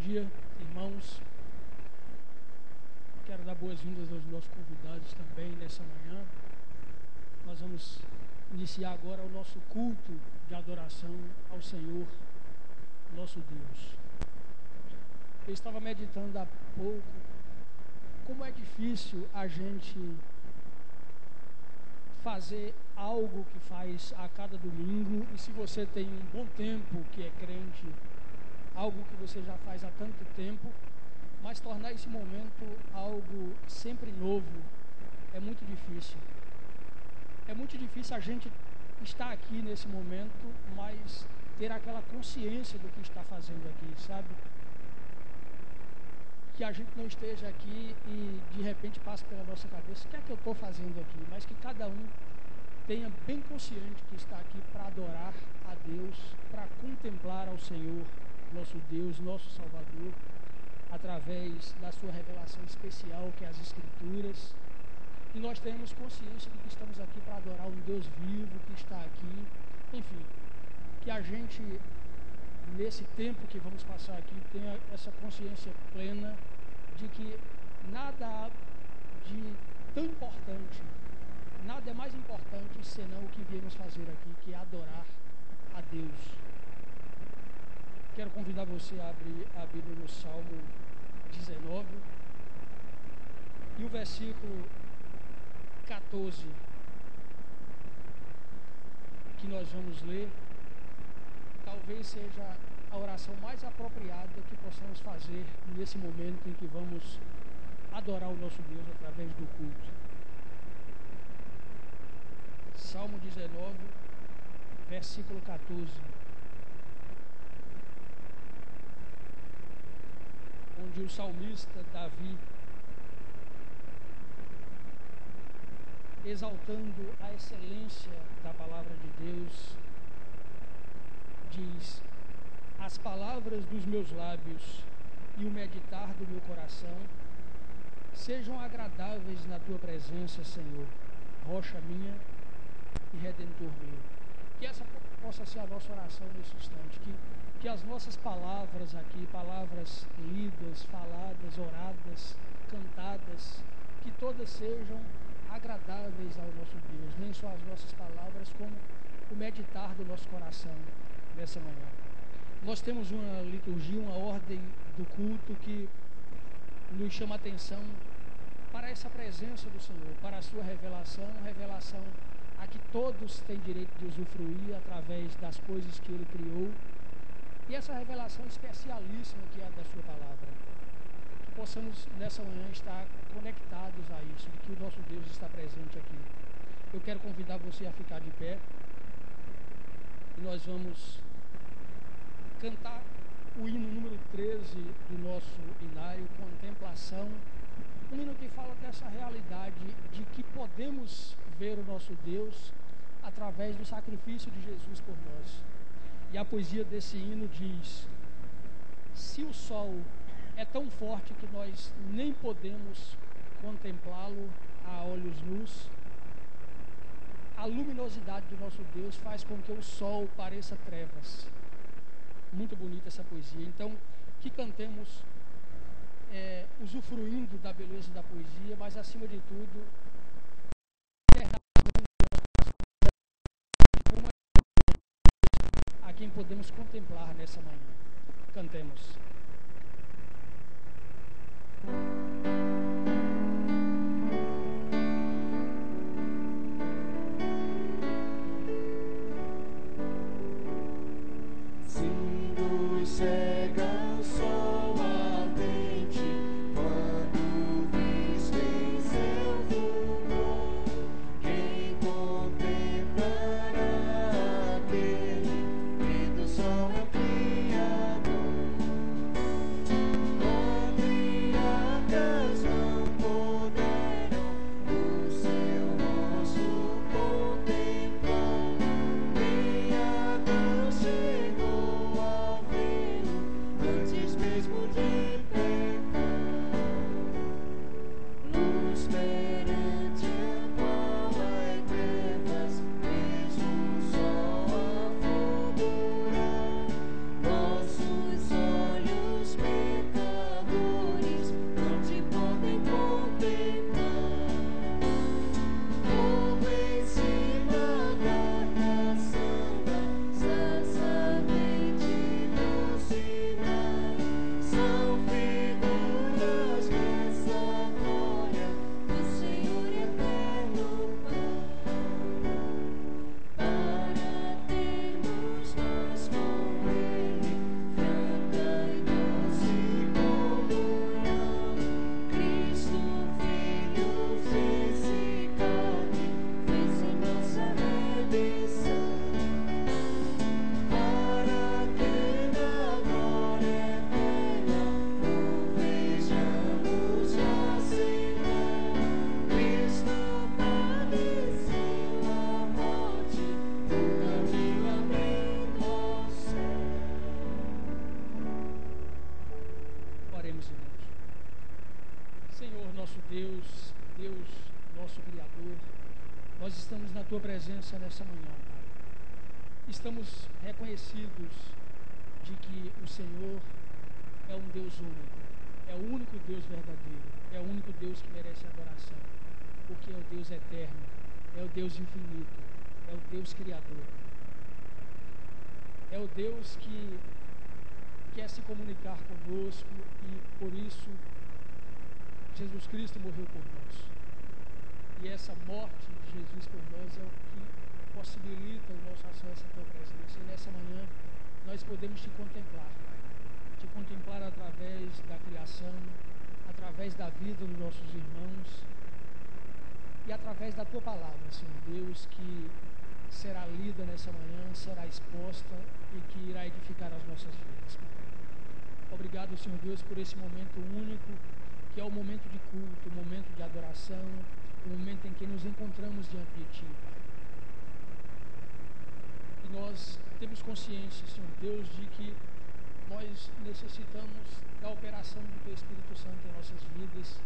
dia, irmãos. Quero dar boas-vindas aos nossos convidados também nessa manhã. Nós vamos iniciar agora o nosso culto de adoração ao Senhor, nosso Deus. Eu estava meditando há pouco como é difícil a gente fazer algo que faz a cada domingo, e se você tem um bom tempo que é crente, algo que você já faz há tanto tempo, mas tornar esse momento algo sempre novo é muito difícil. É muito difícil a gente estar aqui nesse momento, mas ter aquela consciência do que está fazendo aqui, sabe? Que a gente não esteja aqui e de repente passe pela nossa cabeça, o que é que eu estou fazendo aqui? Mas que cada um tenha bem consciente que está aqui para adorar a Deus, para contemplar ao Senhor, nosso Deus, nosso Salvador, através da sua revelação especial, que é as Escrituras. E nós tenhamos consciência de que estamos aqui para adorar um Deus vivo que está aqui. Enfim, que a gente, nesse tempo que vamos passar aqui, tenha essa consciência plena de que nada há de tão importante, nada é mais importante senão o que viemos fazer aqui, que é adorar a Deus. Quero convidar você a abrir a Bíblia no Salmo 19 e o versículo 14 que nós vamos ler, talvez seja a oração mais apropriada que possamos fazer nesse momento em que vamos adorar o nosso Deus através do culto. Salmo 19, versículo 14. Onde o salmista Davi, exaltando a excelência da palavra de Deus, diz: as palavras dos meus lábios e o meditar do meu coração sejam agradáveis na tua presença, Senhor, rocha minha e redentor meu. Que essa possa ser a nossa oração nesse instante, que as nossas palavras aqui, palavras lidas, faladas, oradas, cantadas, que todas sejam agradáveis ao nosso Deus, nem só as nossas palavras, como o meditar do nosso coração nessa manhã. Nós temos uma liturgia, uma ordem do culto que nos chama a atenção para essa presença do Senhor, para a sua revelação a que todos têm direito de usufruir através das coisas que Ele criou, e essa revelação especialíssima que é a da sua palavra. Que possamos nessa manhã estar conectados a isso, de que o nosso Deus está presente aqui. Eu quero convidar você a ficar de pé e nós vamos cantar o hino número 13 do nosso inário, Contemplação, um hino que fala dessa realidade de que podemos ver o nosso Deus através do sacrifício de Jesus por nós. E a poesia desse hino diz: se o sol é tão forte que nós nem podemos contemplá-lo a olhos nus, a luminosidade do nosso Deus faz com que o sol pareça trevas. Muito bonita essa poesia. Então, que cantemos usufruindo da beleza da poesia, mas acima de tudo, a quem podemos contemplar nessa manhã. Cantemos. presença nessa manhã, Pai. Estamos reconhecidos de que o Senhor é um Deus único, é o único Deus verdadeiro, é o único Deus que merece adoração, porque é o Deus eterno, é o Deus infinito, é o Deus criador, é o Deus que quer se comunicar conosco e por isso Jesus Cristo morreu por nós. E essa morte de Jesus por nós é o que possibilita o nosso acesso à tua presença. E nessa manhã nós podemos te contemplar, Pai. Te contemplar através da criação, através da vida dos nossos irmãos e através da tua palavra, Senhor Deus, que será lida nessa manhã, será exposta e que irá edificar as nossas vidas, Pai. Obrigado, Senhor Deus, por esse momento único, que é o momento de culto, o momento de adoração, o momento em que nos encontramos diante de Ti, Pai. E nós temos consciência, Senhor Deus, de que nós necessitamos da operação do Teu Espírito Santo em nossas vidas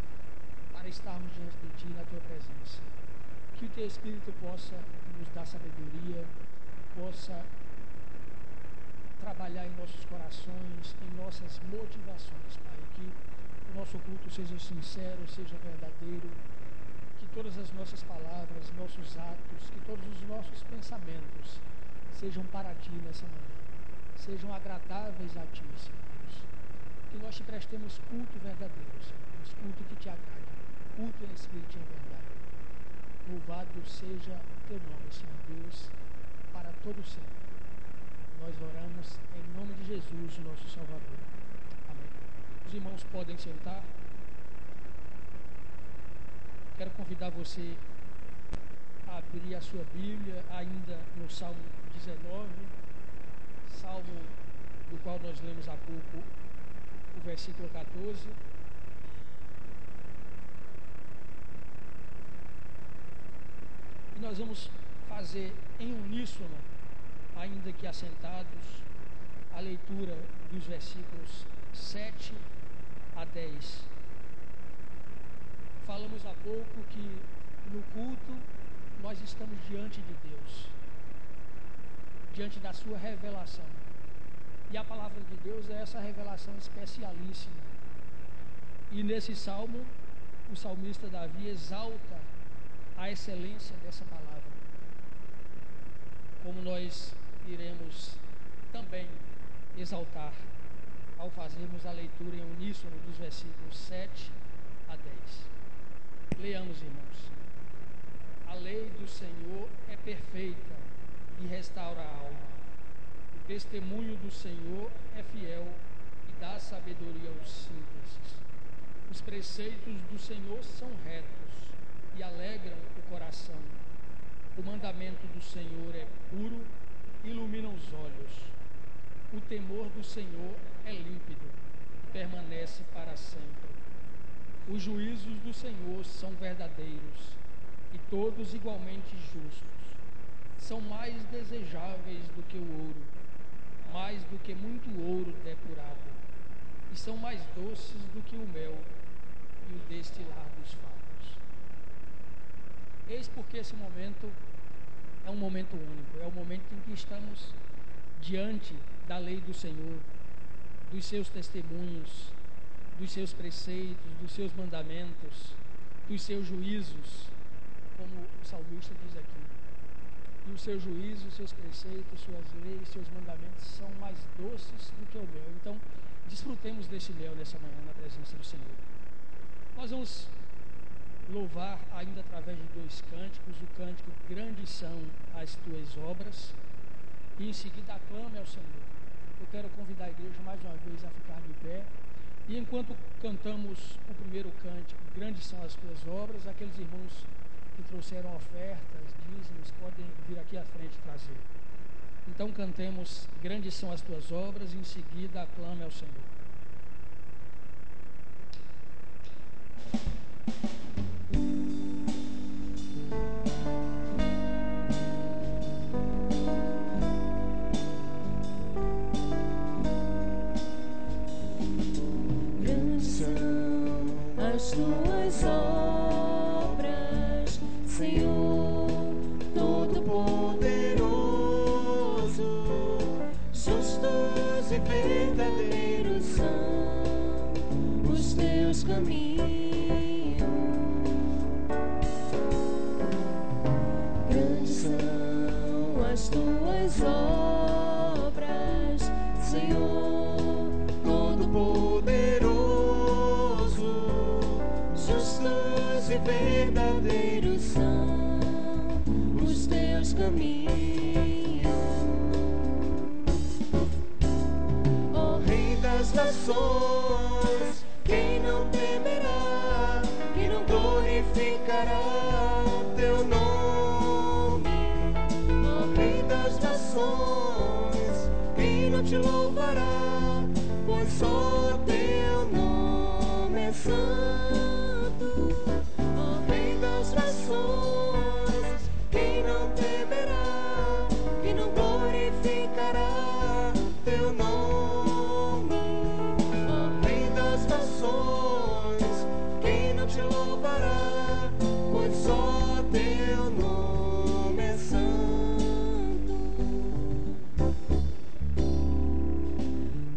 para estarmos diante de Ti na Tua presença. Que o Teu Espírito possa nos dar sabedoria, possa trabalhar em nossos corações, em nossas motivações, Pai. Que o nosso culto seja sincero, seja verdadeiro, que todas as nossas palavras, nossos atos, que todos os nossos pensamentos sejam para Ti nessa manhã, sejam agradáveis a Ti, Senhor Deus. Que nós te prestemos culto verdadeiro, Senhor Deus, culto que Te agrade, culto em espírito e em verdade. Louvado seja Teu nome, Senhor Deus, para todo sempre. Nós oramos em nome de Jesus, nosso Salvador. Amém. Os irmãos podem sentar. Quero convidar você a abrir a sua Bíblia ainda no Salmo 19, Salmo do qual nós lemos há pouco o versículo 14. E nós vamos fazer em uníssono, ainda que assentados, a leitura dos versículos 7 a 10. Falamos há pouco que no culto nós estamos diante de Deus, diante da sua revelação. E a palavra de Deus é essa revelação especialíssima. E nesse salmo, o salmista Davi exalta a excelência dessa palavra. Como nós iremos também exaltar ao fazermos a leitura em uníssono dos versículos 7 a 10. Leamos, irmãos. A lei do Senhor é perfeita e restaura a alma. O testemunho do Senhor é fiel e dá sabedoria aos simples. Os preceitos do Senhor são retos e alegram o coração. O mandamento do Senhor é puro, ilumina os olhos. O temor do Senhor é límpido e permanece para sempre. Os juízos do Senhor são verdadeiros e todos igualmente justos. São mais desejáveis do que o ouro, mais do que muito ouro depurado, e são mais doces do que o mel e o destilar dos favos. Eis porque esse momento é um momento único, é o momento em que estamos diante da lei do Senhor, dos seus testemunhos, dos seus preceitos, dos seus mandamentos, dos seus juízos, como o salmista diz aqui. E os seus juízos, seus preceitos, suas leis, seus mandamentos são mais doces do que o mel. Então, desfrutemos desse mel nessa manhã na presença do Senhor. Nós vamos louvar ainda através de 2 cânticos, o cântico Grandes São as Tuas Obras, e em seguida aclame ao Senhor. Eu quero convidar a igreja mais uma vez a ficar de pé, e enquanto cantamos o primeiro cântico, Grandes São as Tuas Obras, aqueles irmãos que trouxeram ofertas, dízimos, podem vir aqui à frente trazer. Então cantemos Grandes São as Tuas Obras, e em seguida aclame ao Senhor. As tuas obras, Senhor, todo e verdadeiros são os teus caminhos. Grandes são as tuas obras, Senhor Todo-Poderoso. Justos e verdadeiros são os teus caminhos. Ó Rei das nações, quem não temerá, quem não glorificará teu nome? Ó Rei das nações, quem não te louvará, pois só teu nome é santo. Ó Rei das nações, quem não temerá, quem não glorificará teu nome? Ó Rei das nações, quem não te louvará, pois só teu nome é santo.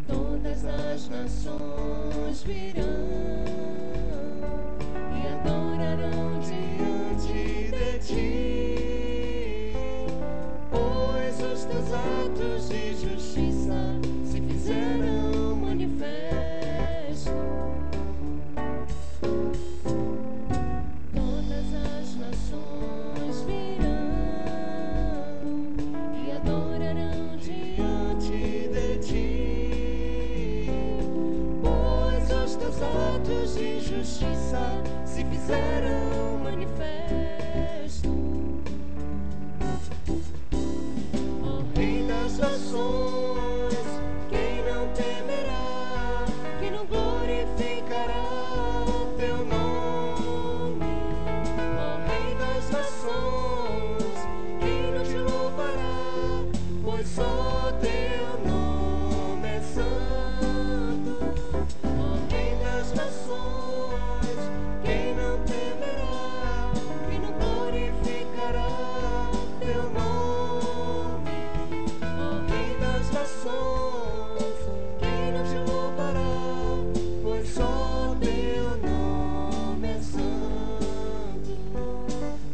Todas as nações virão e adorarão diante de ti, pois os teus atos de justiça se fizeram manifestos. Todas as nações virão e adorarão diante de ti, pois os teus atos de justiça se fizeram manifestos. Ó Rei das nações, quem não temerá, quem não glorificará teu nome? Ó Rei das nações, quem não te louvará, pois só teu nome é santo. Ó Rei das nações, quem não temerá, quem não glorificará teu nome? Ó Rei das nações, quem não te louvará, pois só teu nome é santo.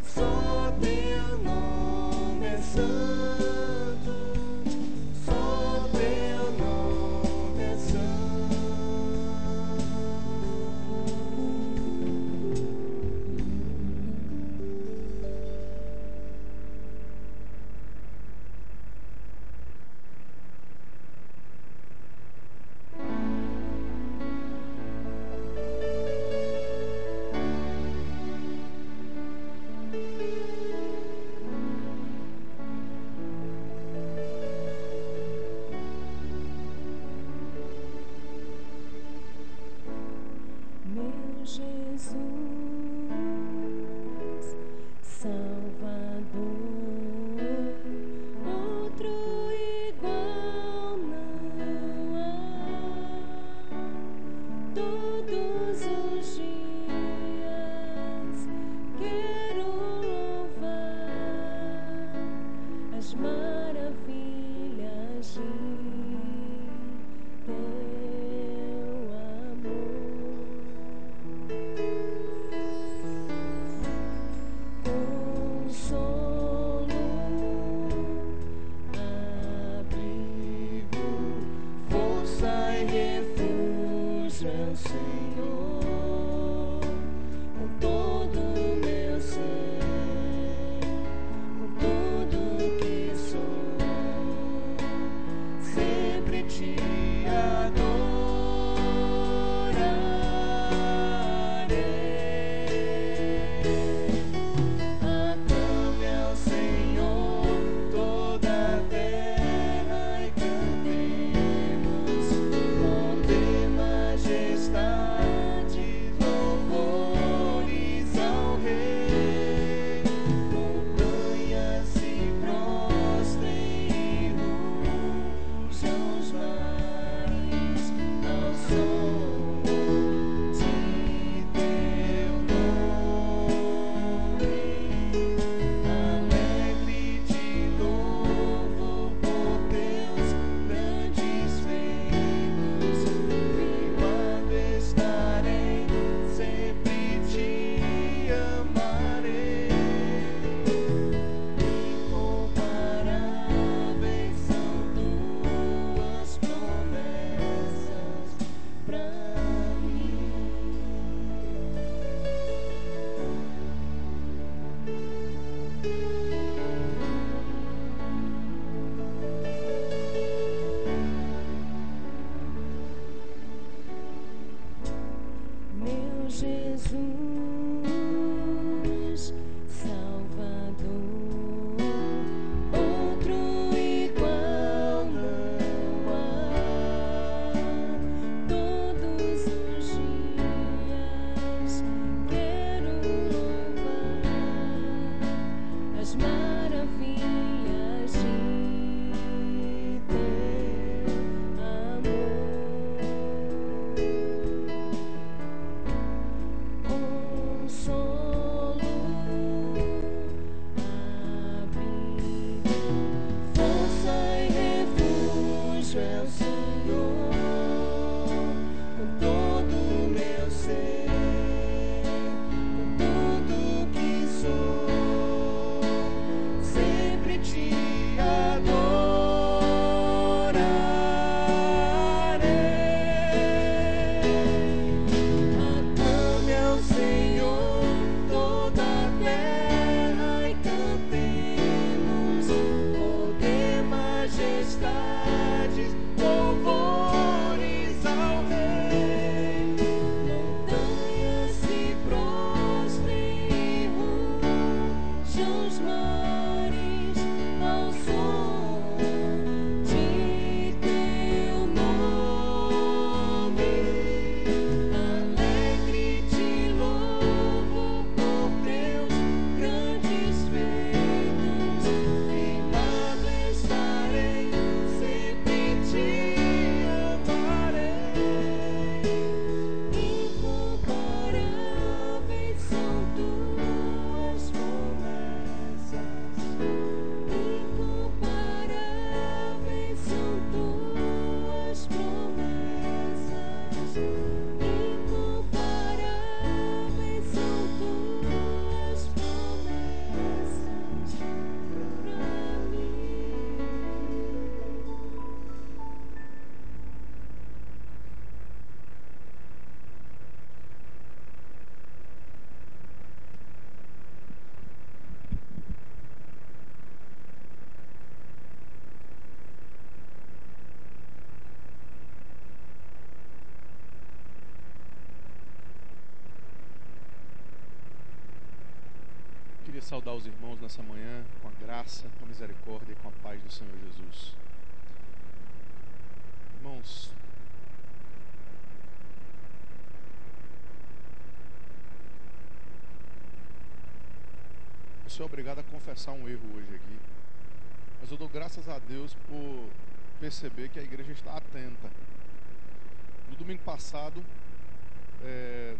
Só teu nome é santo. Só teu nome é santo. Meu Jesus, Salvador, outro igual não há. Todos os dias quero louvar as maravilhas de teu amor. Consolo, abrigo, força e refúgio é o Senhor. Com todo o meu ser, com tudo que sou, sempre te adorarei. Aclame ao Senhor toda a terra e cantemos, poder, majestade. Queria saudar os irmãos nessa manhã com a graça, com a misericórdia e com a paz do Senhor Jesus. Irmãos, eu sou obrigado a confessar um erro hoje aqui, mas eu dou graças a Deus por perceber que a igreja está atenta. No domingo passado,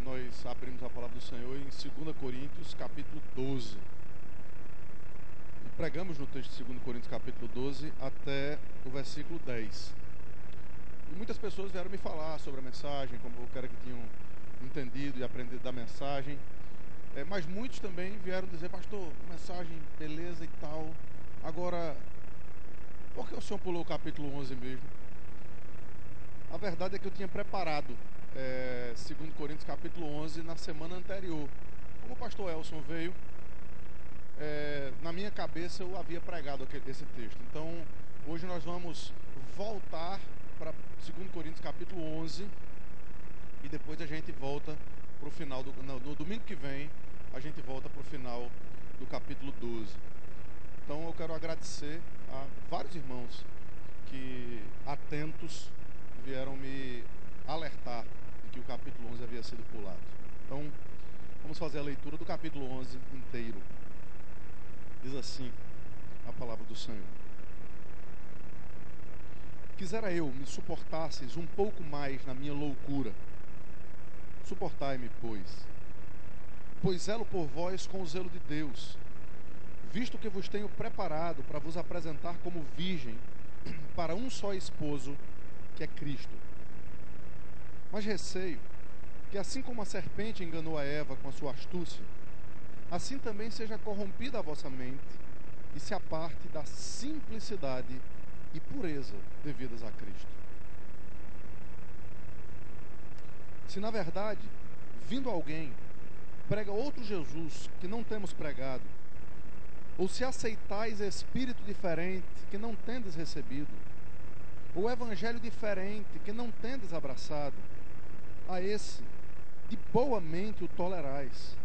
nós abrimos a palavra do Senhor em 2 Coríntios capítulo 12 e pregamos no texto de 2 Coríntios capítulo 12 até o versículo 10 e muitas pessoas vieram me falar sobre a mensagem, como eu quero que tinham entendido e aprendido da mensagem, mas muitos também vieram dizer: pastor, mensagem beleza e tal, agora por que o senhor pulou o capítulo 11 mesmo? A verdade é que eu tinha preparado 2 Coríntios capítulo 11 na semana anterior. Como o pastor Elson veio, na minha cabeça eu havia pregado esse texto. Então hoje nós vamos voltar para 2 Coríntios capítulo 11 e depois a gente volta para o final no domingo que vem a gente volta para o final do capítulo 12. Então eu quero agradecer a vários irmãos que, atentos, vieram me alertar de que o capítulo 11 havia sido pulado. Então, vamos fazer a leitura do capítulo 11 inteiro. Diz assim a palavra do Senhor: quisera eu me suportasseis um pouco mais na minha loucura. Suportai-me, pois zelo por vós com o zelo de Deus, visto que vos tenho preparado para vos apresentar como virgem para um só esposo, que é Cristo. Mas receio que, assim como a serpente enganou a Eva com a sua astúcia, assim também seja corrompida a vossa mente e se aparte da simplicidade e pureza devidas a Cristo. Se na verdade, vindo alguém, prega outro Jesus que não temos pregado, ou se aceitais espírito diferente que não tendes recebido, ou evangelho diferente que não tendes abraçado, a esse de boa mente o tolerais,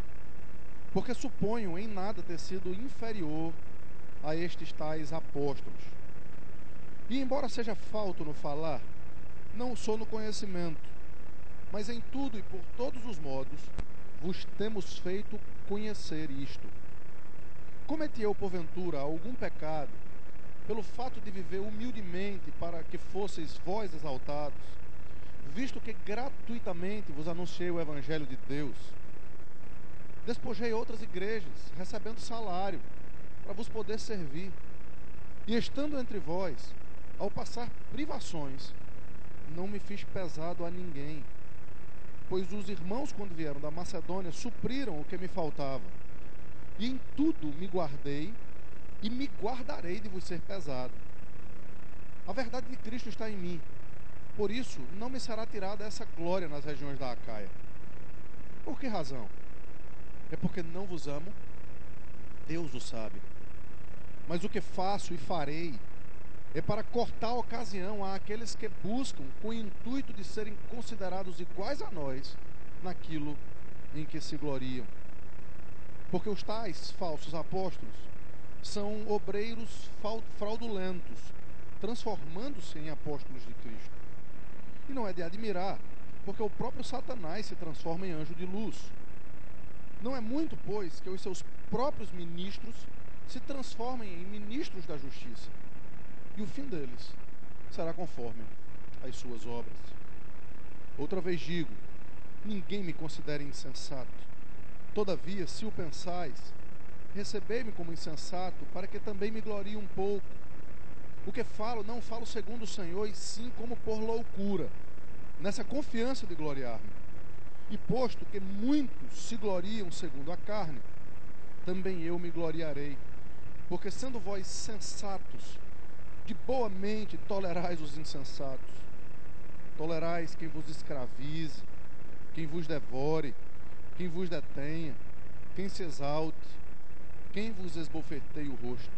porque suponho em nada ter sido inferior a estes tais apóstolos. E embora seja falto no falar, não sou no conhecimento, mas em tudo e por todos os modos vos temos feito conhecer isto. Cometi eu porventura algum pecado pelo fato de viver humildemente para que fosseis vós exaltados, visto que gratuitamente vos anunciei o Evangelho de Deus? Despojei outras igrejas, recebendo salário, para vos poder servir. E estando entre vós, ao passar privações, não me fiz pesado a ninguém, pois os irmãos, quando vieram da Macedônia, supriram o que me faltava. E em tudo me guardei e me guardarei de vos ser pesado. A verdade de Cristo está em mim. Por isso, não me será tirada essa glória nas regiões da Acaia. Por que razão? É porque não vos amo? Deus o sabe. Mas o que faço e farei é para cortar a ocasião àqueles que buscam com o intuito de serem considerados iguais a nós naquilo em que se gloriam. Porque os tais falsos apóstolos são obreiros fraudulentos, transformando-se em apóstolos de Cristo. E não é de admirar, porque o próprio Satanás se transforma em anjo de luz. Não é muito, pois, que os seus próprios ministros se transformem em ministros da justiça, e o fim deles será conforme as suas obras. Outra vez digo, ninguém me considere insensato. Todavia, se o pensais, recebei-me como insensato, para que também me glorie um pouco. O que falo, não falo segundo o Senhor, e sim como por loucura, nessa confiança de gloriar-me. E posto que muitos se gloriam segundo a carne, também eu me gloriarei. Porque sendo vós sensatos, de boa mente tolerais os insensatos. Tolerais quem vos escravize, quem vos devore, quem vos detenha, quem se exalte, quem vos esbofeteie o rosto.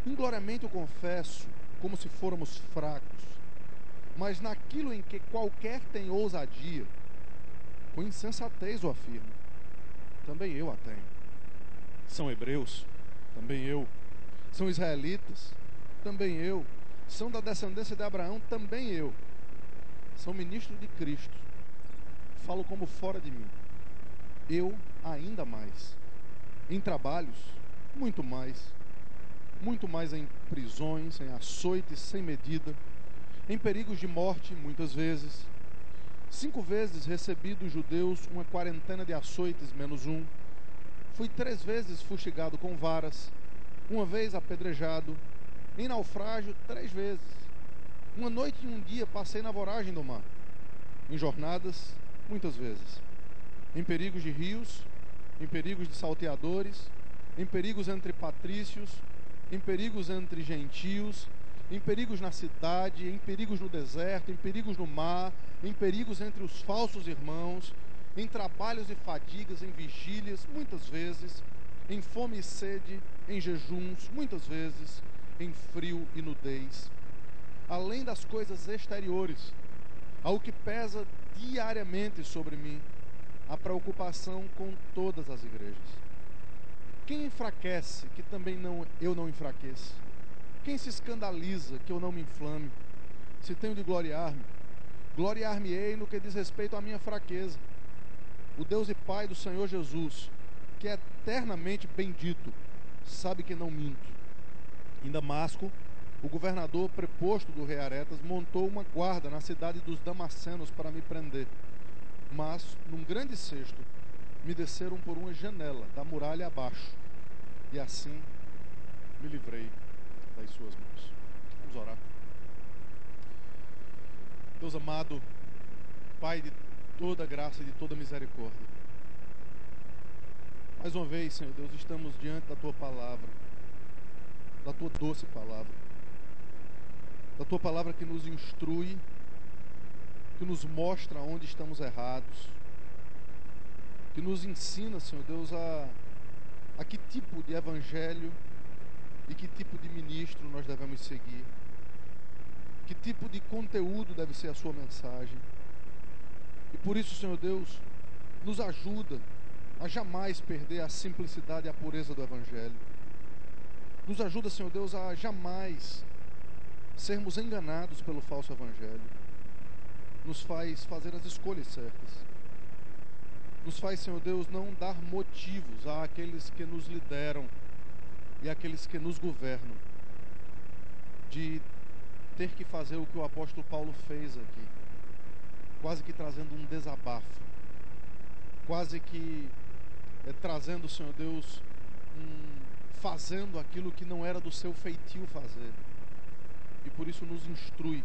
Ingloriamente eu confesso, como se fôramos fracos, mas naquilo em que qualquer tem ousadia, com insensatez o afirmo, também eu a tenho. São hebreus? Também eu. São israelitas? Também eu. São da descendência de Abraão? Também eu. São ministros de Cristo? Falo como fora de mim. Eu ainda mais. Em trabalhos? Muito mais. Muito mais em prisões, em açoites sem medida, em perigos de morte, muitas vezes. 5 vezes recebi dos judeus uma quarentena de açoites menos um. Fui 3 vezes fustigado com varas, 1 vez apedrejado, em naufrágio 3 vezes. 1 noite e 1 dia passei na voragem do mar, em jornadas muitas vezes, em perigos de rios, em perigos de salteadores, em perigos entre patrícios, em perigos entre gentios, em perigos na cidade, em perigos no deserto, em perigos no mar, em perigos entre os falsos irmãos, em trabalhos e fadigas, em vigílias, muitas vezes, em fome e sede, em jejuns, muitas vezes, em frio e nudez. Além das coisas exteriores, ao que pesa diariamente sobre mim, a preocupação com todas as igrejas. Quem enfraquece, que também eu não enfraqueça? Quem se escandaliza, que eu não me inflame? Se tenho de gloriar-me, gloriar-me-ei no que diz respeito à minha fraqueza. O Deus e Pai do Senhor Jesus, que é eternamente bendito, sabe que não minto. Em Damasco, o governador preposto do rei Aretas montou uma guarda na cidade dos Damascenos para me prender. Mas, num grande cesto, me desceram por uma janela da muralha abaixo, e assim me livrei das suas mãos. Vamos orar. Deus amado, Pai de toda graça e de toda misericórdia, mais uma vez, Senhor Deus, estamos diante da Tua palavra, da Tua doce palavra, da Tua palavra que nos instrui, que nos mostra onde estamos errados, que nos ensina, Senhor Deus, a que tipo de evangelho e que tipo de ministro nós devemos seguir, que tipo de conteúdo deve ser a sua mensagem. E por isso, Senhor Deus, nos ajuda a jamais perder a simplicidade e a pureza do evangelho. Nos ajuda, Senhor Deus, a jamais sermos enganados pelo falso evangelho. Nos faz fazer as escolhas certas. Nos faz, Senhor Deus, não dar motivos àqueles que nos lideram e àqueles que nos governam de ter que fazer o que o apóstolo Paulo fez aqui, quase que trazendo um desabafo, quase que trazendo, Senhor Deus, fazendo aquilo que não era do seu feitio fazer. E por isso nos instrui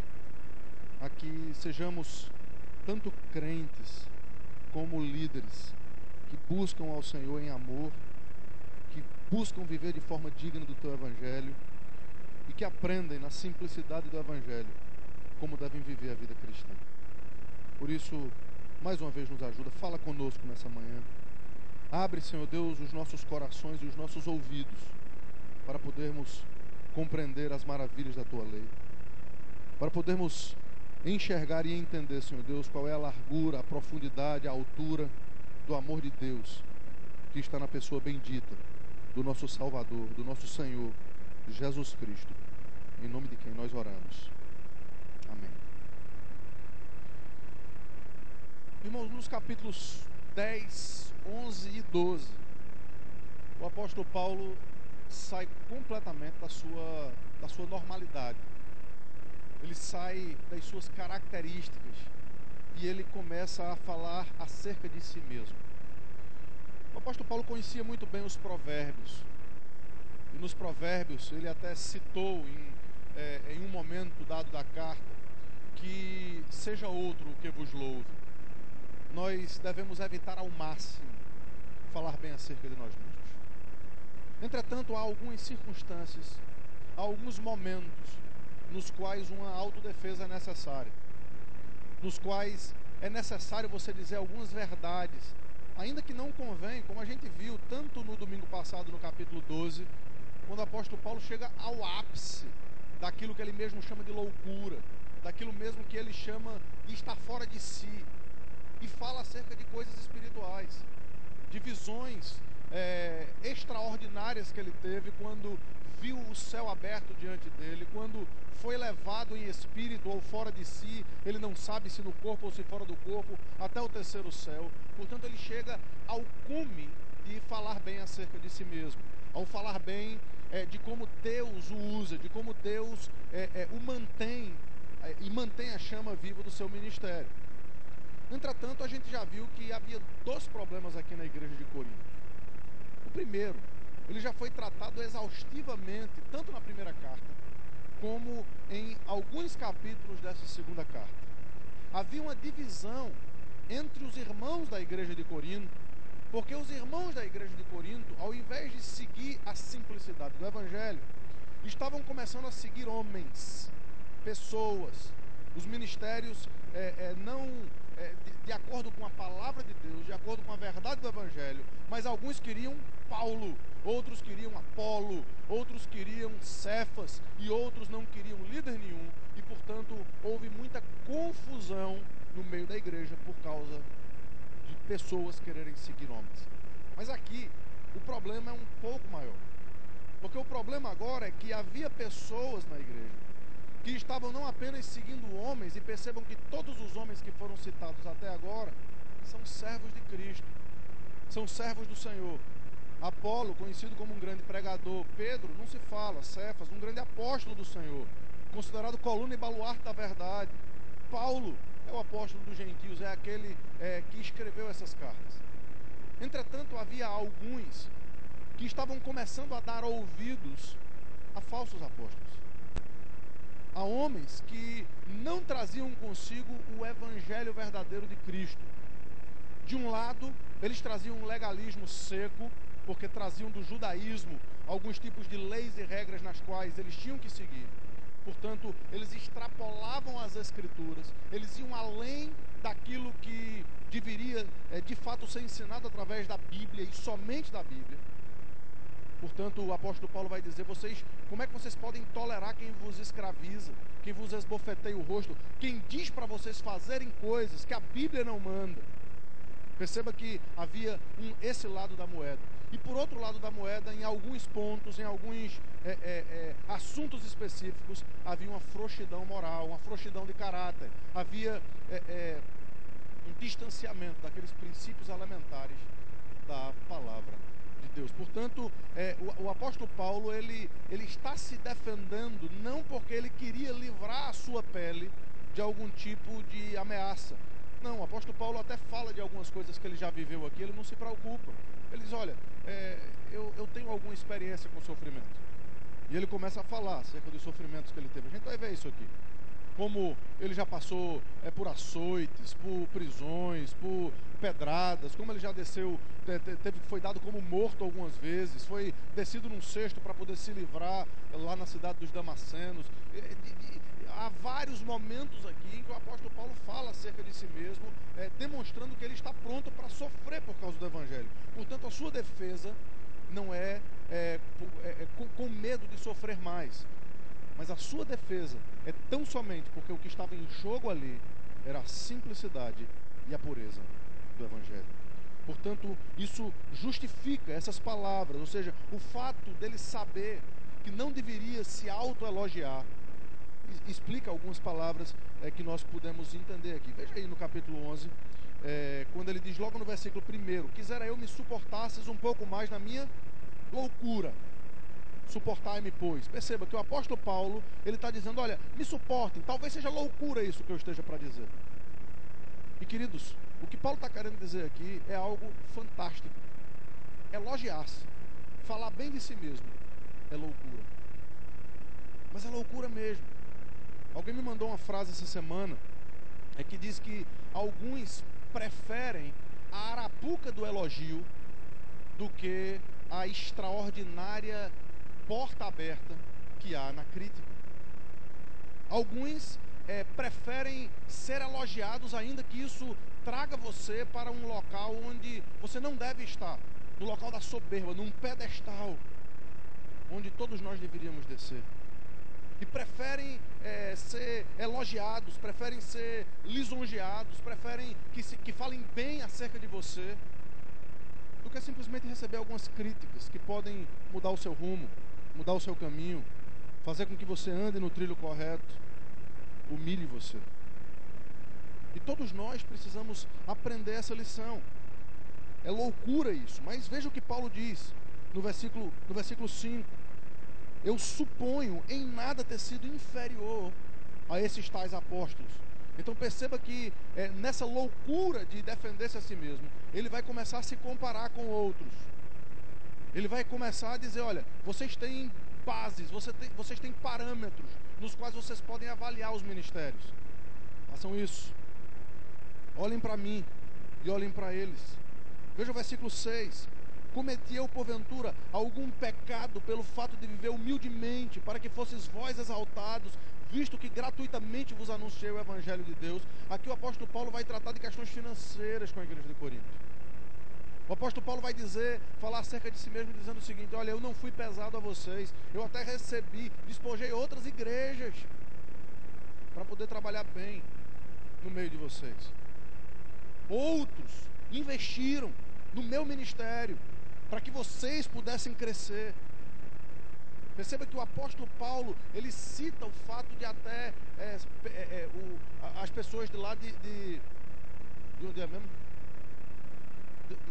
a que que sejamos tanto crentes como líderes que buscam ao Senhor em amor, que buscam viver de forma digna do Teu Evangelho e que aprendem na simplicidade do Evangelho como devem viver a vida cristã. Por isso, mais uma vez nos ajuda, fala conosco nessa manhã. Abre, Senhor Deus, os nossos corações e os nossos ouvidos para podermos compreender as maravilhas da Tua lei, para podermos enxergar e entender, Senhor Deus, qual é a largura, a profundidade, a altura do amor de Deus que está na pessoa bendita do nosso Salvador, do nosso Senhor Jesus Cristo, em nome de quem nós oramos. Amém. Irmãos, nos capítulos 10, 11 e 12, o apóstolo Paulo sai completamente da sua normalidade. Ele sai das suas características e ele começa a falar acerca de si mesmo. O apóstolo Paulo conhecia muito bem os provérbios. E nos provérbios ele até citou em um momento dado da carta que seja outro o que vos louve. Nós devemos evitar ao máximo falar bem acerca de nós mesmos. Entretanto, há algumas circunstâncias, há alguns momentos nos quais uma autodefesa é necessária, nos quais é necessário você dizer algumas verdades, ainda que não convém, como a gente viu tanto no domingo passado, no capítulo 12, quando o apóstolo Paulo chega ao ápice daquilo que ele mesmo chama de loucura, daquilo mesmo que ele chama de estar fora de si, e fala acerca de coisas espirituais, de visões extraordinárias que ele teve quando viu o céu aberto diante dele, quando foi levado em espírito ou fora de si, ele não sabe se no corpo ou se fora do corpo, até o terceiro céu. Portanto, ele chega ao cume de falar bem acerca de si mesmo, ao falar bem de como Deus o usa, de como Deus o mantém e mantém a chama viva do seu ministério. Entretanto, a gente já viu que havia dois problemas aqui na igreja de Corinto. O primeiro, ele já foi tratado exaustivamente, tanto na primeira carta, como em alguns capítulos dessa segunda carta. Havia uma divisão entre os irmãos da igreja de Corinto, porque os irmãos da igreja de Corinto, ao invés de seguir a simplicidade do Evangelho, estavam começando a seguir homens, pessoas, os ministérios de acordo com a palavra de Deus, de acordo com a verdade do Evangelho, mas alguns queriam Paulo, outros queriam Apolo, outros queriam Cefas e outros não queriam líder nenhum, e portanto houve muita confusão no meio da igreja por causa de pessoas quererem seguir homens. Mas aqui o problema é um pouco maior, porque o problema agora é que havia pessoas na igreja que estavam não apenas seguindo homens, e percebam que todos os homens que foram citados até agora são servos de Cristo, são servos do Senhor. Apolo, conhecido como um grande pregador. Pedro, não se fala. Cefas, um grande apóstolo do Senhor, considerado coluna e baluarte da verdade. Paulo é o apóstolo dos gentios, é aquele que escreveu essas cartas. Entretanto, havia alguns que estavam começando a dar ouvidos a falsos apóstolos, a homens que não traziam consigo o evangelho verdadeiro de Cristo. De um lado, eles traziam um legalismo seco, porque traziam do judaísmo alguns tipos de leis e regras nas quais eles tinham que seguir. Portanto, eles extrapolavam as escrituras, eles iam além daquilo que deveria de fato ser ensinado através da Bíblia e somente da Bíblia. Portanto, o apóstolo Paulo vai dizer: como é que vocês podem tolerar quem vos escraviza, quem vos esbofeteia o rosto, quem diz para vocês fazerem coisas que a Bíblia não manda? Perceba que havia esse lado da moeda. E por outro lado da moeda, em alguns pontos, em alguns assuntos específicos, havia uma frouxidão moral, uma frouxidão de caráter. Havia um distanciamento daqueles princípios elementares da palavra de Deus. Portanto, o apóstolo Paulo, ele está se defendendo não porque ele queria livrar a sua pele de algum tipo de ameaça. Não, o apóstolo Paulo até fala de algumas coisas que ele já viveu aqui, ele não se preocupa. Ele diz: olha, eu tenho alguma experiência com sofrimento. E ele começa a falar acerca dos sofrimentos que ele teve. A gente vai ver isso aqui. como ele já passou por açoites, por prisões, por pedradas, como ele já desceu, foi dado como morto algumas vezes, foi descido num cesto para poder se livrar lá na cidade dos Damascenos. Há vários momentos aqui em que o apóstolo Paulo fala acerca de si mesmo, demonstrando que ele está pronto para sofrer por causa do Evangelho. Portanto, a sua defesa não é com medo de sofrer mais, mas a sua defesa é tão somente porque o que estava em jogo ali era a simplicidade e a pureza do Evangelho. Portanto, isso justifica essas palavras, ou seja, o fato dele saber que não deveria se autoelogiar, explica algumas palavras que nós podemos entender aqui. Veja aí no capítulo 11, quando ele diz logo no versículo 1, quisera eu me suportasses um pouco mais na minha loucura. Suportai-me, pois. Perceba que o apóstolo Paulo, ele está dizendo, olha, me suportem. Talvez seja loucura isso que eu esteja para dizer. E queridos, o que Paulo está querendo dizer aqui é algo fantástico. Elogiar-se, falar bem de si mesmo, é loucura. Mas é loucura mesmo. Alguém me mandou uma frase essa semana, que diz que alguns preferem a arapuca do elogio do que a extraordinária porta aberta que há na crítica. Alguns preferem ser elogiados, ainda que isso traga você para um local onde você não deve estar, no local da soberba, num pedestal onde todos nós deveríamos descer. E preferem ser elogiados, preferem ser lisonjeados, preferem que falem bem acerca de você, do que simplesmente receber algumas críticas que podem mudar o seu rumo, mudar o seu caminho, fazer com que você ande no trilho correto, humilhe você. E todos nós precisamos aprender essa lição. É loucura isso, mas veja o que Paulo diz no versículo 5. Eu suponho em nada ter sido inferior a esses tais apóstolos. Então perceba que nessa loucura de defender-se a si mesmo, ele vai começar a se comparar com outros. Ele vai começar a dizer, olha, vocês têm bases, vocês têm parâmetros nos quais vocês podem avaliar os ministérios. Façam isso. Olhem para mim e olhem para eles. Veja o versículo 6. Cometi eu, porventura, algum pecado pelo fato de viver humildemente, para que fosseis vós exaltados, visto que gratuitamente vos anunciei o Evangelho de Deus? Aqui o apóstolo Paulo vai tratar de questões financeiras com a igreja de Corinto. O apóstolo Paulo vai falar acerca de si mesmo, dizendo o seguinte, olha, eu não fui pesado a vocês, eu até despojei outras igrejas, para poder trabalhar bem no meio de vocês. Outros investiram no meu ministério, para que vocês pudessem crescer. Perceba que o apóstolo Paulo, ele cita o fato de até as pessoas de lá de onde é mesmo?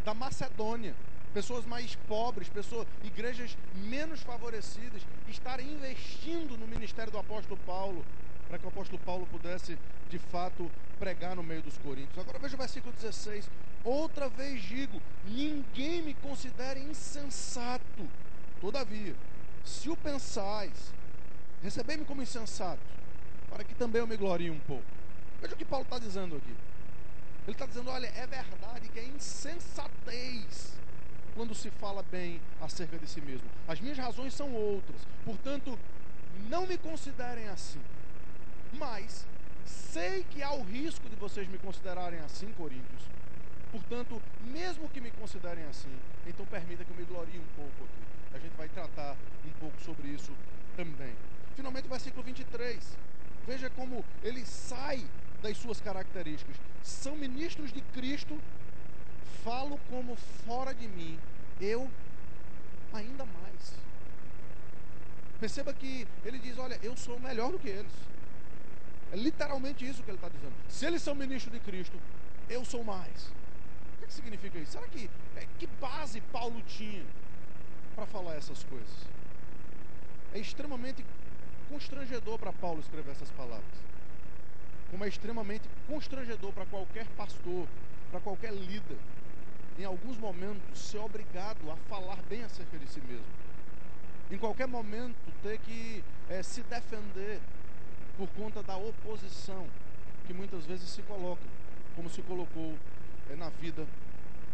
Da Macedônia, pessoas mais pobres, igrejas menos favorecidas, estarem investindo no ministério do apóstolo Paulo, para que o apóstolo Paulo pudesse, de fato, pregar no meio dos coríntios. Agora veja o versículo 16. Outra vez digo, ninguém me considere insensato. Todavia, se o pensais, recebei-me como insensato, para que também eu me glorie um pouco. Veja o que Paulo está dizendo aqui. Ele está dizendo, olha, é verdade que é insensatez quando se fala bem acerca de si mesmo. As minhas razões são outras. Portanto, não me considerem assim. Mas sei que há o risco de vocês me considerarem assim, coríntios. Portanto, mesmo que me considerem assim, então permita que eu me glorie um pouco aqui. A gente vai tratar um pouco sobre isso também. Finalmente, o versículo 23. Veja como ele sai das suas características. São ministros de Cristo, falo como fora de mim, eu ainda mais. Perceba que ele diz, olha, eu sou melhor do que eles. É literalmente isso que ele está dizendo. Se eles são ministros de Cristo, eu sou mais. O que significa isso? Será que base Paulo tinha para falar essas coisas? É extremamente constrangedor para Paulo escrever essas palavras. Como é extremamente constrangedor para qualquer pastor, para qualquer líder, em alguns momentos ser obrigado a falar bem acerca de si mesmo. Em qualquer momento ter que se defender, por conta da oposição que muitas vezes se coloca, como se colocou na vida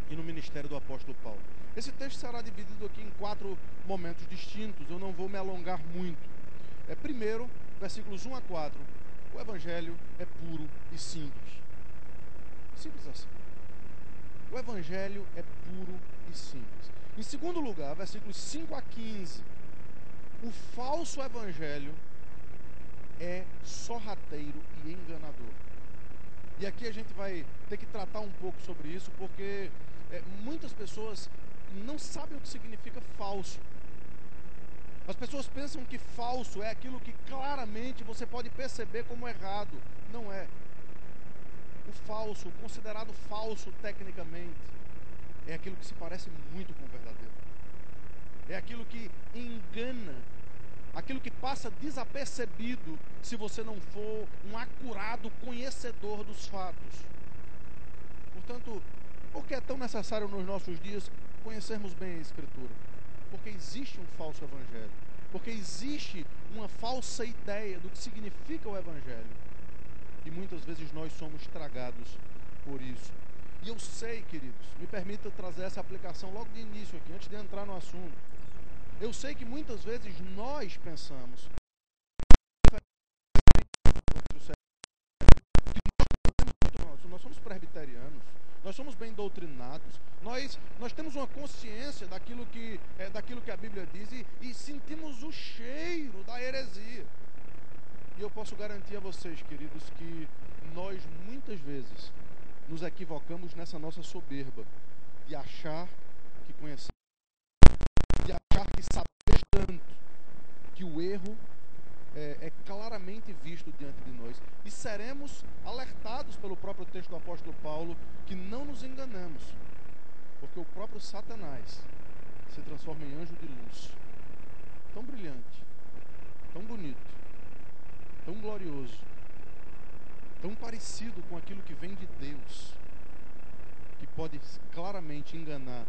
e no ministério do apóstolo Paulo. Esse texto será dividido aqui em 4 momentos distintos, eu não vou me alongar muito. Primeiro, versículos 1 a 4, o evangelho é puro e simples. Simples assim. O evangelho é puro e simples. Em segundo lugar, versículos 5 a 15, o falso evangelho é sorrateiro e enganador. E aqui a gente vai ter que tratar um pouco sobre isso, porque muitas pessoas não sabem o que significa falso. As pessoas pensam que falso é aquilo que claramente você pode perceber como errado. Não é. O falso, o considerado falso tecnicamente, é aquilo que se parece muito com o verdadeiro. É aquilo que engana, aquilo que passa desapercebido se você não for um acurado conhecedor dos fatos. Portanto, por que é tão necessário nos nossos dias conhecermos bem a Escritura? Porque existe um falso evangelho, porque existe uma falsa ideia do que significa o evangelho. E muitas vezes nós somos tragados por isso. E eu sei, queridos, me permita trazer essa aplicação logo de início aqui, antes de entrar no assunto. Eu sei que muitas vezes nós pensamos que nós somos presbiterianos, nós somos bem doutrinados, nós temos uma consciência daquilo que a Bíblia diz e sentimos o cheiro da heresia. E eu posso garantir a vocês, queridos, que nós muitas vezes nos equivocamos nessa nossa soberba de achar que conhecemos, de achar que sabemos tanto, que o erro é claramente visto diante de nós. E seremos alertados pelo próprio texto do apóstolo Paulo que não nos enganamos, porque o próprio Satanás se transforma em anjo de luz, tão brilhante, tão bonito, tão glorioso, tão parecido com aquilo que vem de Deus, que pode claramente enganar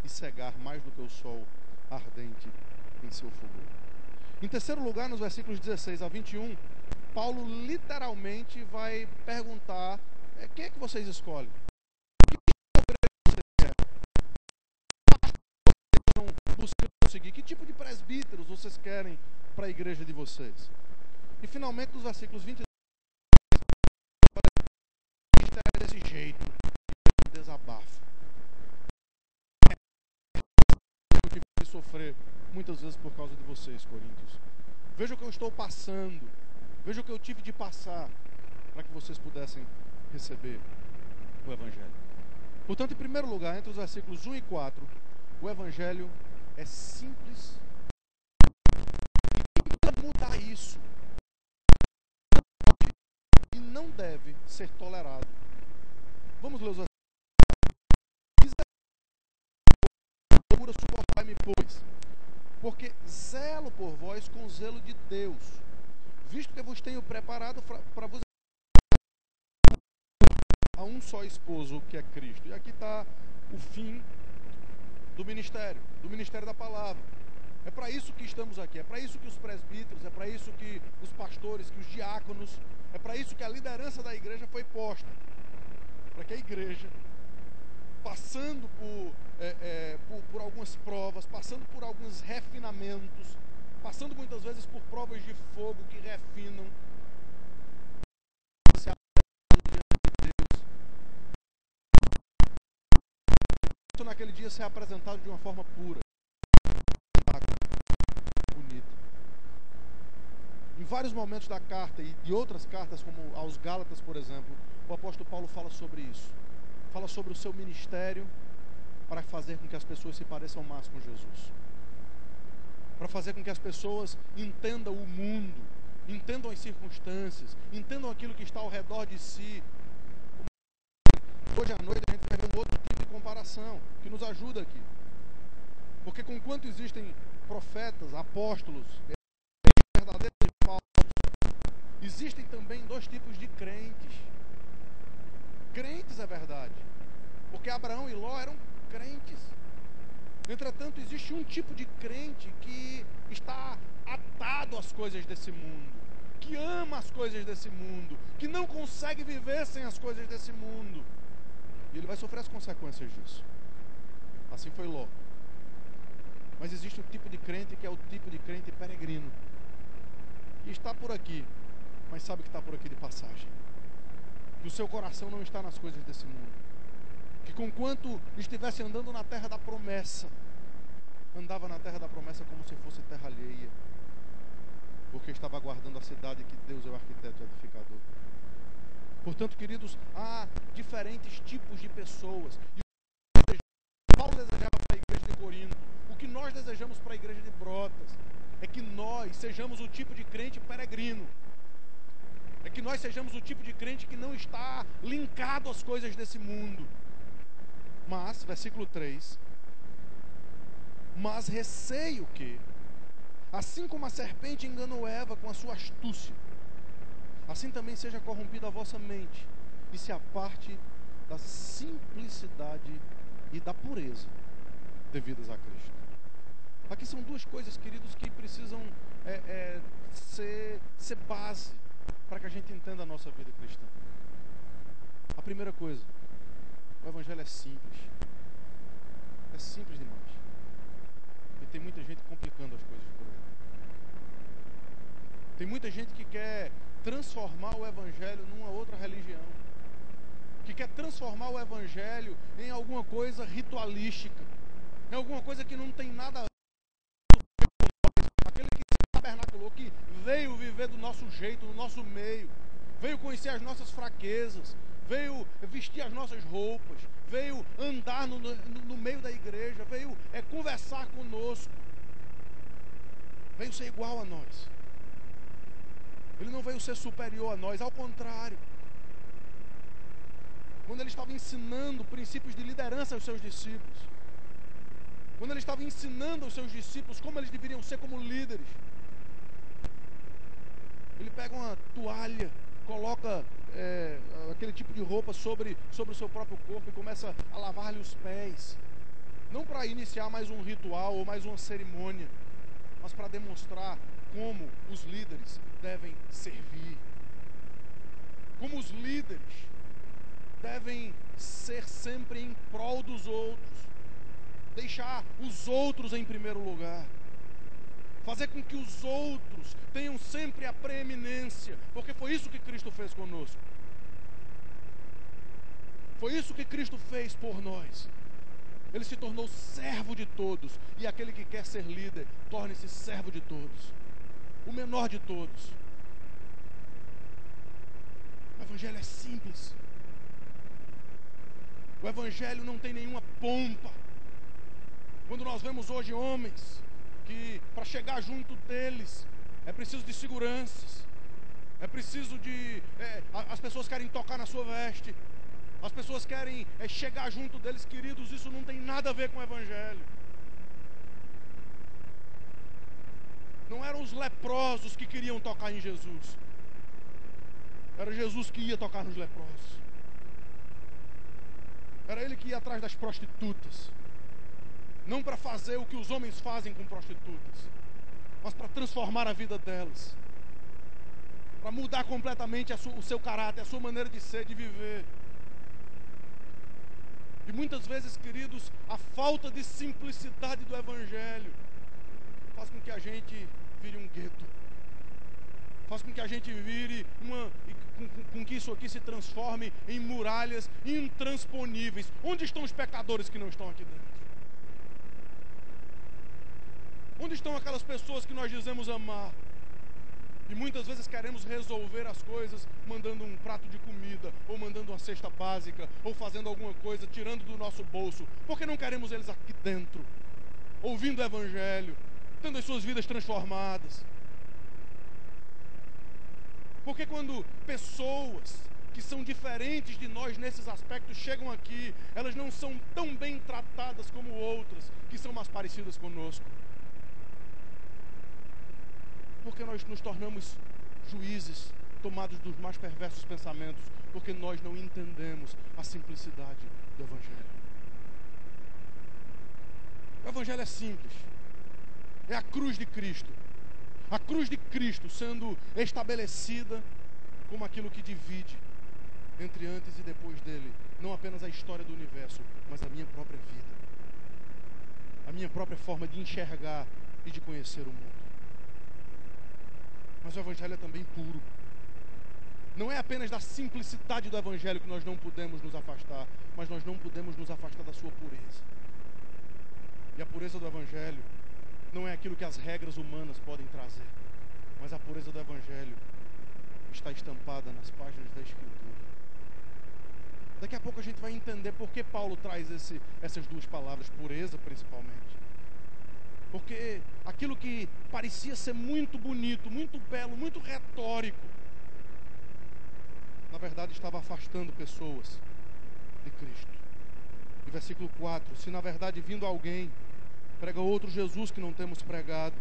e cegar mais do que o sol ardente em seu fogo. Em terceiro lugar, nos versículos 16 a 21, Paulo literalmente vai perguntar: quem é que vocês escolhem? Que tipo de presbíteros vocês querem para a igreja de vocês? E finalmente, nos versículos 22, desse jeito, um desabafo. Eu tive que sofrer muitas vezes por causa de vocês, Coríntios. Veja o que eu estou passando, veja o que eu tive de passar para que vocês pudessem receber o Evangelho. Portanto, em primeiro lugar, entre os versículos 1 e 4, o Evangelho é simples. E para mudar isso, e não deve ser tolerado. Vamos ler os versículos. Procura suportar-me, pois, porque zelo por vós com zelo de Deus, visto que vos tenho preparado para vos a um só esposo, que é Cristo. E aqui está o fim do ministério da palavra. É para isso que estamos aqui, é para isso que os presbíteros, é para isso que os pastores, que os diáconos, é para isso que a liderança da igreja foi posta. Para que a igreja, passando por algumas provas, passando por alguns refinamentos, passando muitas vezes por provas de fogo que refinam, se apresenta diante de Deus. Naquele dia ser apresentado de uma forma pura, bonita. Em vários momentos da carta e de outras cartas, como aos Gálatas, por exemplo, o apóstolo Paulo fala sobre isso. Fala sobre o seu ministério para fazer com que as pessoas se pareçam mais com Jesus. Para fazer com que as pessoas entendam o mundo, entendam as circunstâncias, entendam aquilo que está ao redor de si. Hoje à noite a gente vai ver um outro tipo de comparação que nos ajuda aqui. Porque conquanto existem profetas, apóstolos, verdadeiros e falsos, existem também dois tipos de crentes. Crentes é verdade, porque Abraão e Ló eram crentes. Entretanto, existe um tipo de crente que está atado às coisas desse mundo, que ama as coisas desse mundo, que não consegue viver sem as coisas desse mundo. E ele vai sofrer as consequências disso. Assim foi Ló. Mas existe um tipo de crente que é o tipo de crente peregrino. E está por aqui, mas sabe que está por aqui de passagem. Que o seu coração não está nas coisas desse mundo. Que conquanto estivesse andando na terra da promessa, andava na terra da promessa como se fosse terra alheia. Porque estava aguardando a cidade que Deus é o arquiteto e edificador. Portanto, queridos, há diferentes tipos de pessoas. E Paulo desejava para a igreja de Corinto, o que nós desejamos para a igreja de Brotas, é que nós sejamos o tipo de crente peregrino. É que nós sejamos o tipo de crente que não está linkado às coisas desse mundo. Mas, versículo 3, mas receio que, assim como a serpente enganou Eva com a sua astúcia, assim também seja corrompida a vossa mente e se aparte da simplicidade e da pureza devidas a Cristo. Aqui são duas coisas, queridos, que precisam ser base para que a gente entenda a nossa vida cristã. A primeira coisa, o Evangelho é simples. É simples demais. E tem muita gente complicando as coisas por aí. Tem muita gente que quer transformar o Evangelho numa outra religião. Que quer transformar o Evangelho em alguma coisa ritualística. Em alguma coisa que não tem nada a ver com nós. Aquele que se tabernaculou, que veio viver do nosso jeito, do nosso meio. Veio conhecer as nossas fraquezas. Veio vestir as nossas roupas. Veio andar no meio da igreja. Veio conversar conosco. Veio ser igual a nós. Ele não veio ser superior a nós, ao contrário. Quando ele estava ensinando princípios de liderança aos seus discípulos, quando ele estava ensinando aos seus discípulos como eles deveriam ser como líderes, ele pega uma toalha, coloca aquele tipo de roupa sobre o seu próprio corpo e começa a lavar-lhe os pés, não para iniciar mais um ritual ou mais uma cerimônia, mas para demonstrar como os líderes devem servir, como os líderes devem ser sempre em prol dos outros, deixar os outros em primeiro lugar, fazer com que os outros tenham sempre a preeminência, porque foi isso que Cristo fez conosco. Foi isso que Cristo fez por nós. Ele se tornou servo de todos, e aquele que quer ser líder, torne-se servo de todos, o menor de todos. O Evangelho é simples. O Evangelho não tem nenhuma pompa. Quando nós vemos hoje homens que para chegar junto deles é preciso de seguranças, é preciso de... as pessoas querem tocar na sua veste, as pessoas querem chegar junto deles, queridos, isso não tem nada a ver com o Evangelho. Não eram os leprosos que queriam tocar em Jesus, era Jesus que ia tocar nos leprosos. Era ele que ia atrás das prostitutas, não para fazer o que os homens fazem com prostitutas, mas para transformar a vida delas, para mudar completamente o seu caráter, a sua maneira de ser, de viver. E muitas vezes, queridos, a falta de simplicidade do Evangelho faz com que a gente vire um gueto, faz com que a gente vire com que isso aqui se transforme em muralhas intransponíveis. Onde estão os pecadores que não estão aqui dentro? Onde estão aquelas pessoas que nós dizemos amar? E muitas vezes queremos resolver as coisas mandando um prato de comida, ou mandando uma cesta básica, ou fazendo alguma coisa, tirando do nosso bolso, porque não queremos eles aqui dentro, ouvindo o Evangelho, tendo as suas vidas transformadas. Porque quando pessoas que são diferentes de nós nesses aspectos chegam aqui, elas não são tão bem tratadas como outras que são mais parecidas conosco. Porque nós nos tornamos juízes, tomados dos mais perversos pensamentos, porque nós não entendemos a simplicidade do Evangelho. O Evangelho é simples. É a cruz de Cristo. A cruz de Cristo sendo estabelecida como aquilo que divide entre antes e depois dele, não apenas a história do universo, mas a minha própria vida, a minha própria forma de enxergar e de conhecer o mundo. Mas o Evangelho é também puro. Não é apenas da simplicidade do Evangelho que nós não podemos nos afastar, mas nós não podemos nos afastar da sua pureza. E a pureza do Evangelho não é aquilo que as regras humanas podem trazer, mas a pureza do Evangelho está estampada nas páginas da Escritura. Daqui a pouco a gente vai entender por que Paulo traz essas duas palavras, pureza principalmente. Porque aquilo que parecia ser muito bonito, muito belo, muito retórico, na verdade estava afastando pessoas de Cristo. E versículo 4, se na verdade vindo alguém prega outro Jesus que não temos pregado,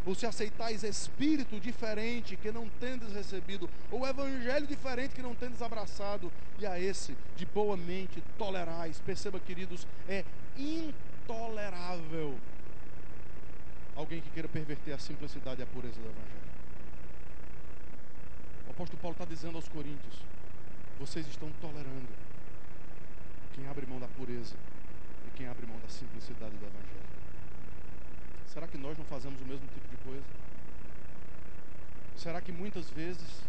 ou se aceitais espírito diferente que não tendes recebido, ou evangelho diferente que não tendes abraçado, e a esse de boa mente tolerais. Perceba, queridos, é intolerável alguém que queira perverter a simplicidade e a pureza do Evangelho. O apóstolo Paulo está dizendo aos coríntios: vocês estão tolerando quem abre mão da pureza e quem abre mão da simplicidade do Evangelho. Será que nós não fazemos o mesmo tipo de coisa? Será que muitas vezes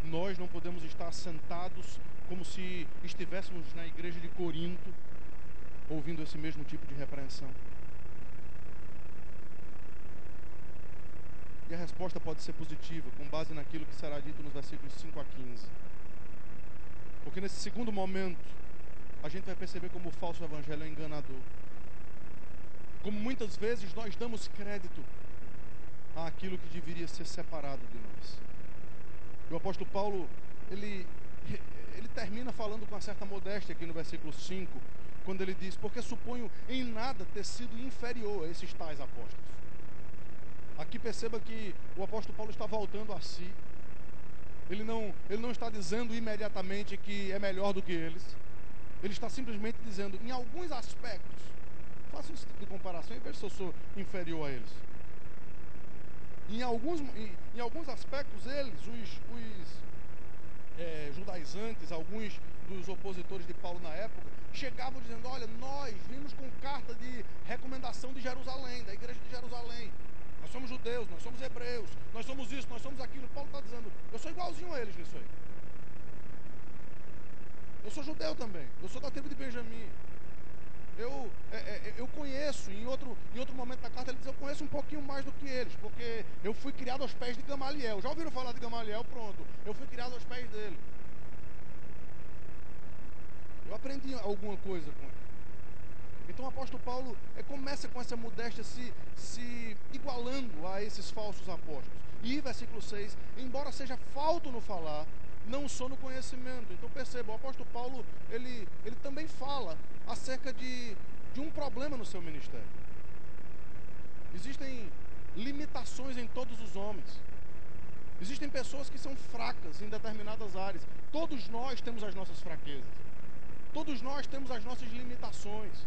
nós não podemos estar sentados como se estivéssemos na igreja de Corinto, ouvindo esse mesmo tipo de repreensão? E a resposta pode ser positiva, com base naquilo que será dito nos versículos 5 a 15. Porque nesse segundo momento, a gente vai perceber como o falso evangelho é enganador. Como muitas vezes nós damos crédito àquilo que deveria ser separado de nós. E o apóstolo Paulo, ele termina falando com uma certa modéstia aqui no versículo 5, quando ele diz: porque suponho em nada ter sido inferior a esses tais apóstolos. Aqui perceba que o apóstolo Paulo está voltando a si. Ele não está dizendo imediatamente que é melhor do que eles. Ele está simplesmente dizendo, em alguns aspectos, faça esse tipo de comparação e veja se eu sou inferior a eles. Em alguns aspectos, eles, os judaizantes, alguns dos opositores de Paulo na época, chegavam dizendo: olha, nós vimos com carta de recomendação de Jerusalém, da igreja de Jerusalém. Nós somos judeus, nós somos hebreus, nós somos isso, nós somos aquilo. Paulo está dizendo: eu sou igualzinho a eles nisso aí. Eu sou judeu também, eu sou da tribo de Benjamim. Eu conheço, em outro momento da carta ele diz: eu conheço um pouquinho mais do que eles, porque eu fui criado aos pés de Gamaliel. Já ouviram falar de Gamaliel? Pronto, eu fui criado aos pés dele. Eu aprendi alguma coisa com ele. Então o apóstolo Paulo começa com essa modéstia, se igualando a esses falsos apóstolos. E versículo 6, embora seja falto no falar, não só no conhecimento. Então perceba, o apóstolo Paulo, ele também fala acerca de um problema no seu ministério. Existem limitações em todos os homens. Existem pessoas que são fracas em determinadas áreas. Todos nós temos as nossas fraquezas. Todos nós temos as nossas limitações.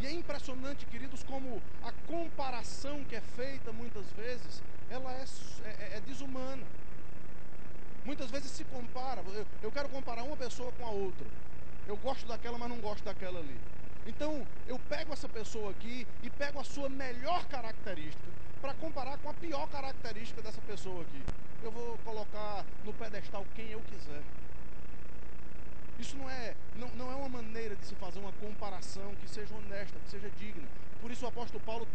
E é impressionante, queridos, como a comparação que é feita muitas vezes, ela é desumana. Muitas vezes se compara, eu quero comparar uma pessoa com a outra. Eu gosto daquela, mas não gosto daquela ali. Então, eu pego essa pessoa aqui e pego a sua melhor característica para comparar com a pior característica dessa pessoa aqui. Eu vou colocar no pedestal quem eu quiser. Isso não é uma maneira de se fazer uma comparação que seja honesta, que seja digna. Por isso o apóstolo Paulo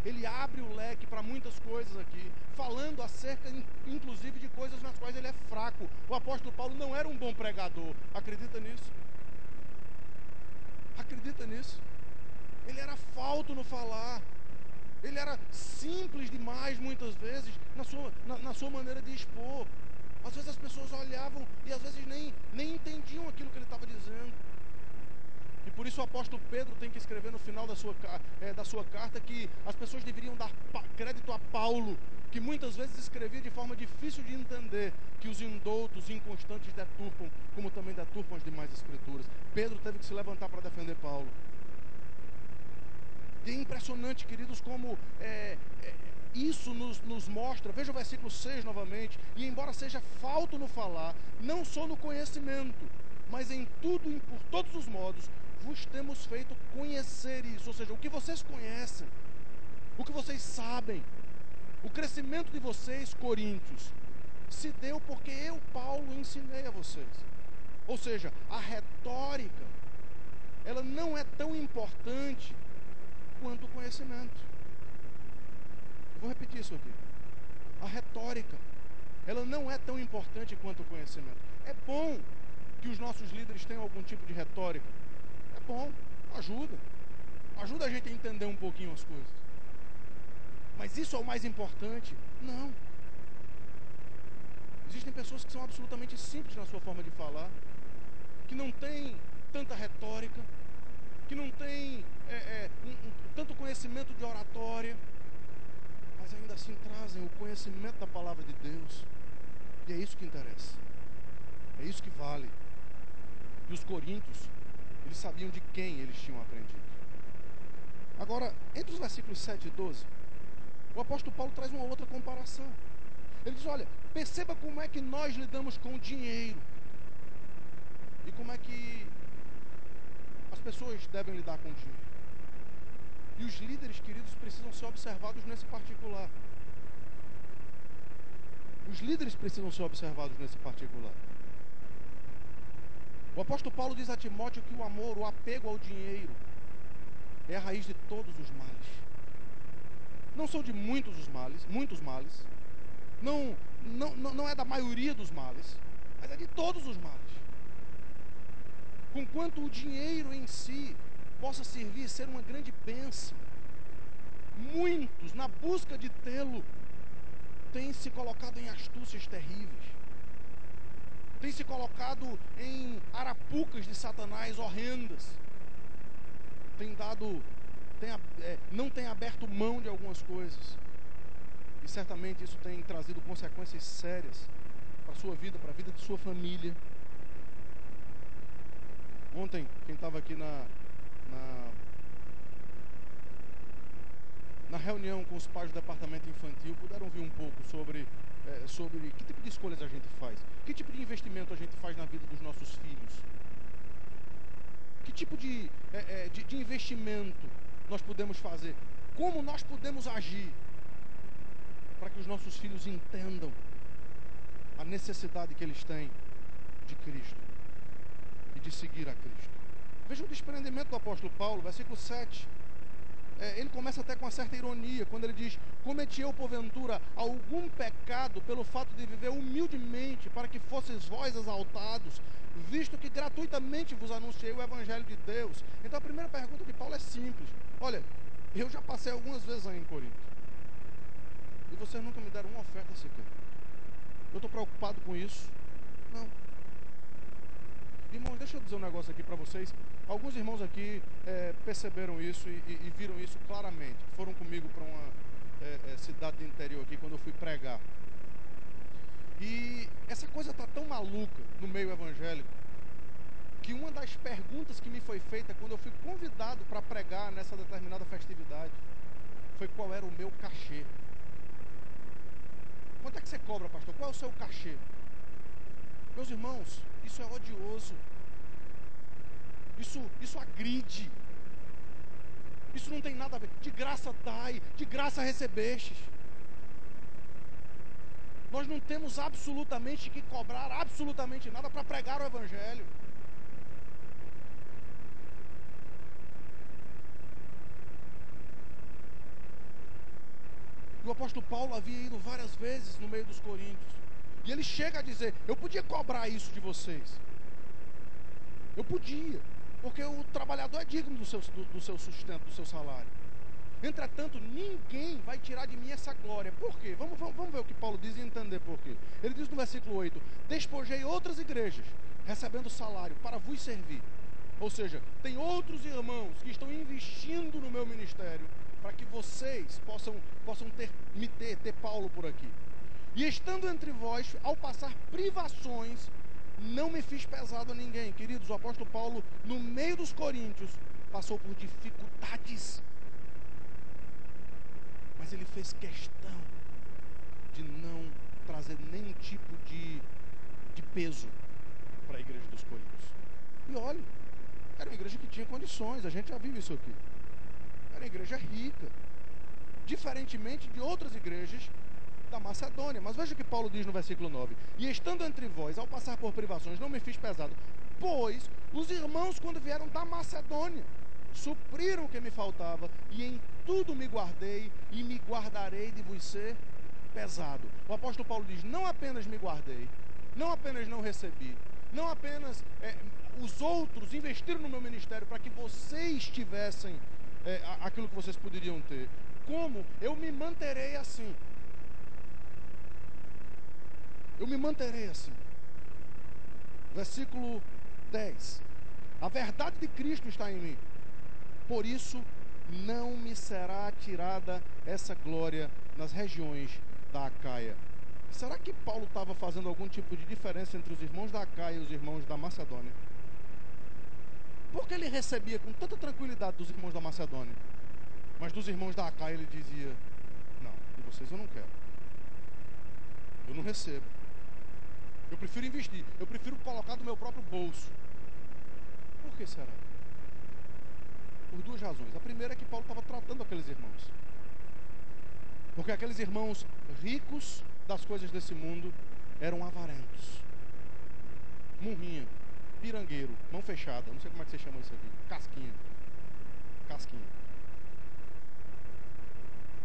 ele abre o leque para muitas coisas aqui, falando acerca, inclusive, de coisas nas quais ele é fraco. O apóstolo Paulo não era um bom pregador. Acredita nisso? Acredita nisso? Ele era falto no falar. Ele era simples demais, muitas vezes, na sua maneira de expor. Às vezes as pessoas olhavam e às vezes nem entendiam aquilo que ele estava dizendo. E por isso o apóstolo Pedro tem que escrever no final da sua carta que as pessoas deveriam dar crédito a Paulo, que muitas vezes escrevia de forma difícil de entender, que os indoutos e inconstantes deturpam, como também deturpam as demais escrituras. Pedro teve que se levantar para defender Paulo. E é impressionante, queridos, como isso nos mostra, veja o versículo 6 novamente, e embora seja falto no falar, não só no conhecimento, mas em tudo e por todos os modos, vos temos feito conhecer isso, ou seja, o que vocês conhecem, o que vocês sabem, o crescimento de vocês, coríntios, se deu porque eu, Paulo, ensinei a vocês. Ou seja, a retórica, ela não é tão importante quanto o conhecimento. Eu vou repetir isso aqui. A retórica, ela não é tão importante quanto o conhecimento. É bom que os nossos líderes tenham algum tipo de retórica. É bom, ajuda. Ajuda a gente a entender um pouquinho as coisas. Mas isso é o mais importante? Não. Existem pessoas que são absolutamente simples na sua forma de falar, que não têm tanta retórica, que não têm tanto conhecimento de oratória, mas ainda assim trazem o conhecimento da palavra de Deus. E é isso que interessa. É isso que vale. E os coríntios, eles sabiam de quem eles tinham aprendido. Agora, entre os versículos 7 e 12, o apóstolo Paulo traz uma outra comparação. Ele diz, olha, perceba como é que nós lidamos com o dinheiro. E como é que as pessoas devem lidar com o dinheiro. E os líderes, queridos, precisam ser observados nesse particular. Os líderes precisam ser observados nesse particular. O apóstolo Paulo diz a Timóteo que o amor, o apego ao dinheiro, é a raiz de todos os males. Não são de muitos males. Não é da maioria dos males, mas é de todos os males. Conquanto o dinheiro em si possa servir, ser uma grande bênção, muitos, na busca de tê-lo, têm se colocado em astúcias terríveis, têm se colocado em arapucas de Satanás horrendas, não tem aberto mão de algumas coisas, e certamente isso tem trazido consequências sérias para a sua vida, para a vida de sua família. Ontem, quem estava aqui na reunião com os pais do departamento infantil, puderam ouvir um pouco sobre que tipo de escolhas a gente faz, que tipo de investimento a gente faz na vida dos nossos filhos, que tipo de investimento nós podemos fazer, como nós podemos agir para que os nossos filhos entendam a necessidade que eles têm de Cristo e de seguir a Cristo. Veja o desprendimento do apóstolo Paulo, versículo 7. Ele começa até com uma certa ironia, quando ele diz, cometi eu porventura algum pecado pelo fato de viver humildemente, para que fosseis vós exaltados, visto que gratuitamente vos anunciei o Evangelho de Deus. Então a primeira pergunta de Paulo é simples. Olha, eu já passei algumas vezes aí em Corinto, e vocês nunca me deram uma oferta sequer. Eu estou preocupado com isso? Não. Irmãos, deixa eu dizer um negócio aqui para vocês. Alguns irmãos aqui perceberam isso e viram isso claramente. Foram comigo para uma cidade do interior aqui, quando eu fui pregar. E essa coisa está tão maluca no meio evangélico, que uma das perguntas que me foi feita quando eu fui convidado para pregar nessa determinada festividade foi qual era o meu cachê. Quanto é que você cobra, pastor? Qual é o seu cachê? Meus irmãos, isso é odioso. Isso agride. Isso não tem nada a ver. De graça dai, de graça recebestes. Nós não temos absolutamente que cobrar absolutamente nada para pregar o Evangelho. E o apóstolo Paulo havia ido várias vezes no meio dos coríntios. E ele chega a dizer, eu podia cobrar isso de vocês. Eu podia, porque o trabalhador é digno do seu sustento, do seu salário. Entretanto, ninguém vai tirar de mim essa glória. Por quê? Vamos ver o que Paulo diz e entender por quê. Ele diz no versículo 8, despojei outras igrejas, recebendo salário para vos servir. Ou seja, tem outros irmãos que estão investindo no meu ministério, para que vocês possam ter Paulo por aqui. E estando entre vós, ao passar privações, não me fiz pesado a ninguém. Queridos, o apóstolo Paulo, no meio dos coríntios, passou por dificuldades. Mas ele fez questão de não trazer nenhum tipo de peso para a igreja dos Coríntios. E olha, era uma igreja que tinha condições, a gente já viu isso aqui. Era uma igreja rica, diferentemente de outras igrejas da Macedônia. Mas veja o que Paulo diz no versículo 9: e estando entre vós, ao passar por privações, não me fiz pesado, pois os irmãos, quando vieram da Macedônia, supriram o que me faltava, e em tudo me guardei, e me guardarei de vos ser pesado. O apóstolo Paulo diz: não apenas me guardei, não apenas não recebi, não apenas os outros investiram no meu ministério para que vocês tivessem aquilo que vocês poderiam ter, como eu me manterei assim. Eu me manterei assim. Versículo 10: a verdade de Cristo está em mim, por isso não me será tirada essa glória nas regiões da Acaia. Será que Paulo estava fazendo algum tipo de diferença entre os irmãos da Acaia e os irmãos da Macedônia? Porque ele recebia com tanta tranquilidade dos irmãos da Macedônia, mas dos irmãos da Acaia ele dizia: não, de vocês eu não quero, eu não recebo, eu prefiro investir, eu prefiro colocar do meu próprio bolso. Por que será? Por duas razões. A primeira é que Paulo estava tratando aqueles irmãos, porque aqueles irmãos ricos das coisas desse mundo eram avarentos, murrinha, pirangueiro, mão fechada, não sei como é que você chama isso aqui, casquinha.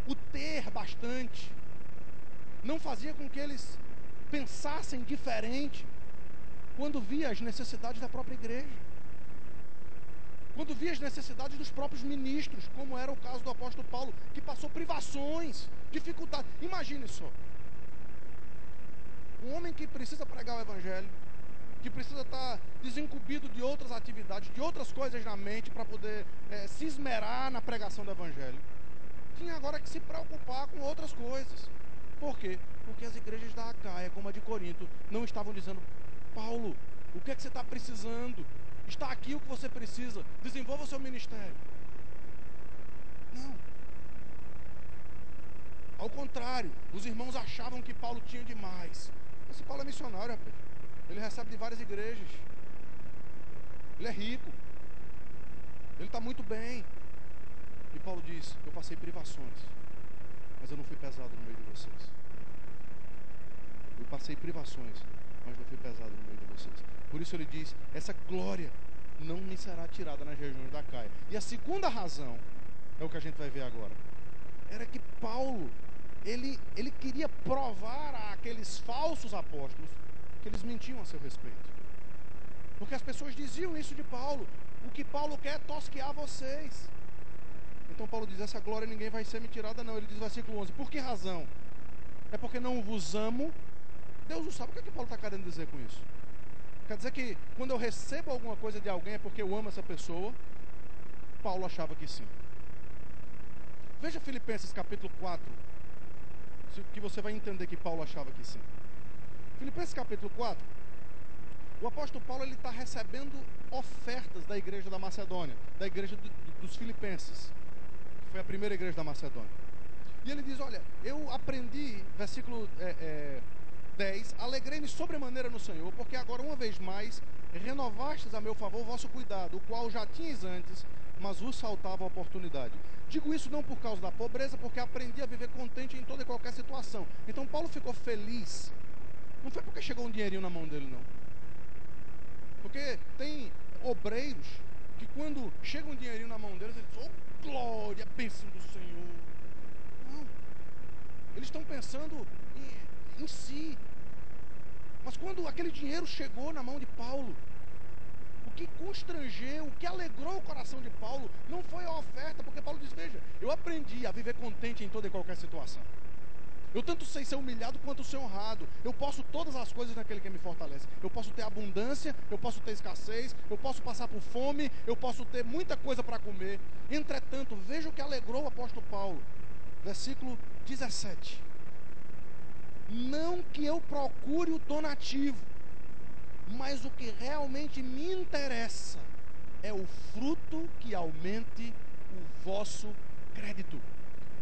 O ter bastante não fazia com que eles pensassem diferente quando via as necessidades da própria igreja, quando via as necessidades dos próprios ministros, como era o caso do apóstolo Paulo, que passou privações, dificuldades. Imagine só, um homem que precisa pregar o evangelho, que precisa estar desincumbido de outras atividades, de outras coisas na mente, para poder se esmerar na pregação do evangelho, tinha agora que se preocupar com outras coisas. Por quê? Porque as igrejas da Acaia, como a de Corinto, não estavam dizendo: Paulo, o que é que você está precisando? Está aqui o que você precisa, desenvolva o seu ministério. Não. Ao contrário, os irmãos achavam que Paulo tinha demais. Esse Paulo é missionário, rapaz. Ele recebe de várias igrejas, ele é rico, ele está muito bem. E Paulo diz: eu passei privações, mas eu não fui pesado no meio de vocês. Eu passei privações, mas não fui pesado no meio de vocês. Por isso ele diz: essa glória não me será tirada nas regiões da Acaia. E a segunda razão é o que a gente vai ver agora. Era que Paulo, ele queria provar àqueles falsos apóstolos que eles mentiam a seu respeito. Porque as pessoas diziam isso de Paulo: o que Paulo quer é tosquear vocês. Então Paulo diz: essa glória ninguém vai ser me tirada não. Ele diz, versículo 11: por que razão? É porque não vos amo. Deus não sabe o que Paulo está querendo dizer com isso. Quer dizer que quando eu recebo alguma coisa de alguém é porque eu amo essa pessoa? Paulo achava que sim. Veja Filipenses capítulo 4, que você vai entender que Paulo achava que sim. Filipenses capítulo 4, o apóstolo Paulo está recebendo ofertas da igreja da Macedônia, da igreja dos Filipenses, que foi a primeira igreja da Macedônia. E ele diz: olha, eu aprendi, versículo 10, alegrei-me sobremaneira no Senhor, porque agora uma vez mais renovastes a meu favor o vosso cuidado, o qual já tinhas antes, mas vos faltava a oportunidade. Digo isso não por causa da pobreza, porque aprendi a viver contente em toda e qualquer situação. Então Paulo ficou feliz, não foi porque chegou um dinheirinho na mão dele, não. Porque tem obreiros que quando chega um dinheirinho na mão deles, eles dizem: oh, glória, bênção do Senhor. Não, eles estão pensando em si. Mas quando aquele dinheiro chegou na mão de Paulo, o que constrangeu, o que alegrou o coração de Paulo não foi a oferta, porque Paulo diz: veja, eu aprendi a viver contente em toda e qualquer situação. Eu tanto sei ser humilhado quanto ser honrado. Eu posso todas as coisas naquele que me fortalece. Eu posso ter abundância, eu posso ter escassez, eu posso passar por fome, eu posso ter muita coisa para comer. Entretanto, veja o que alegrou o apóstolo Paulo. Versículo 17. Não que eu procure o donativo, mas o que realmente me interessa é o fruto que aumente o vosso crédito.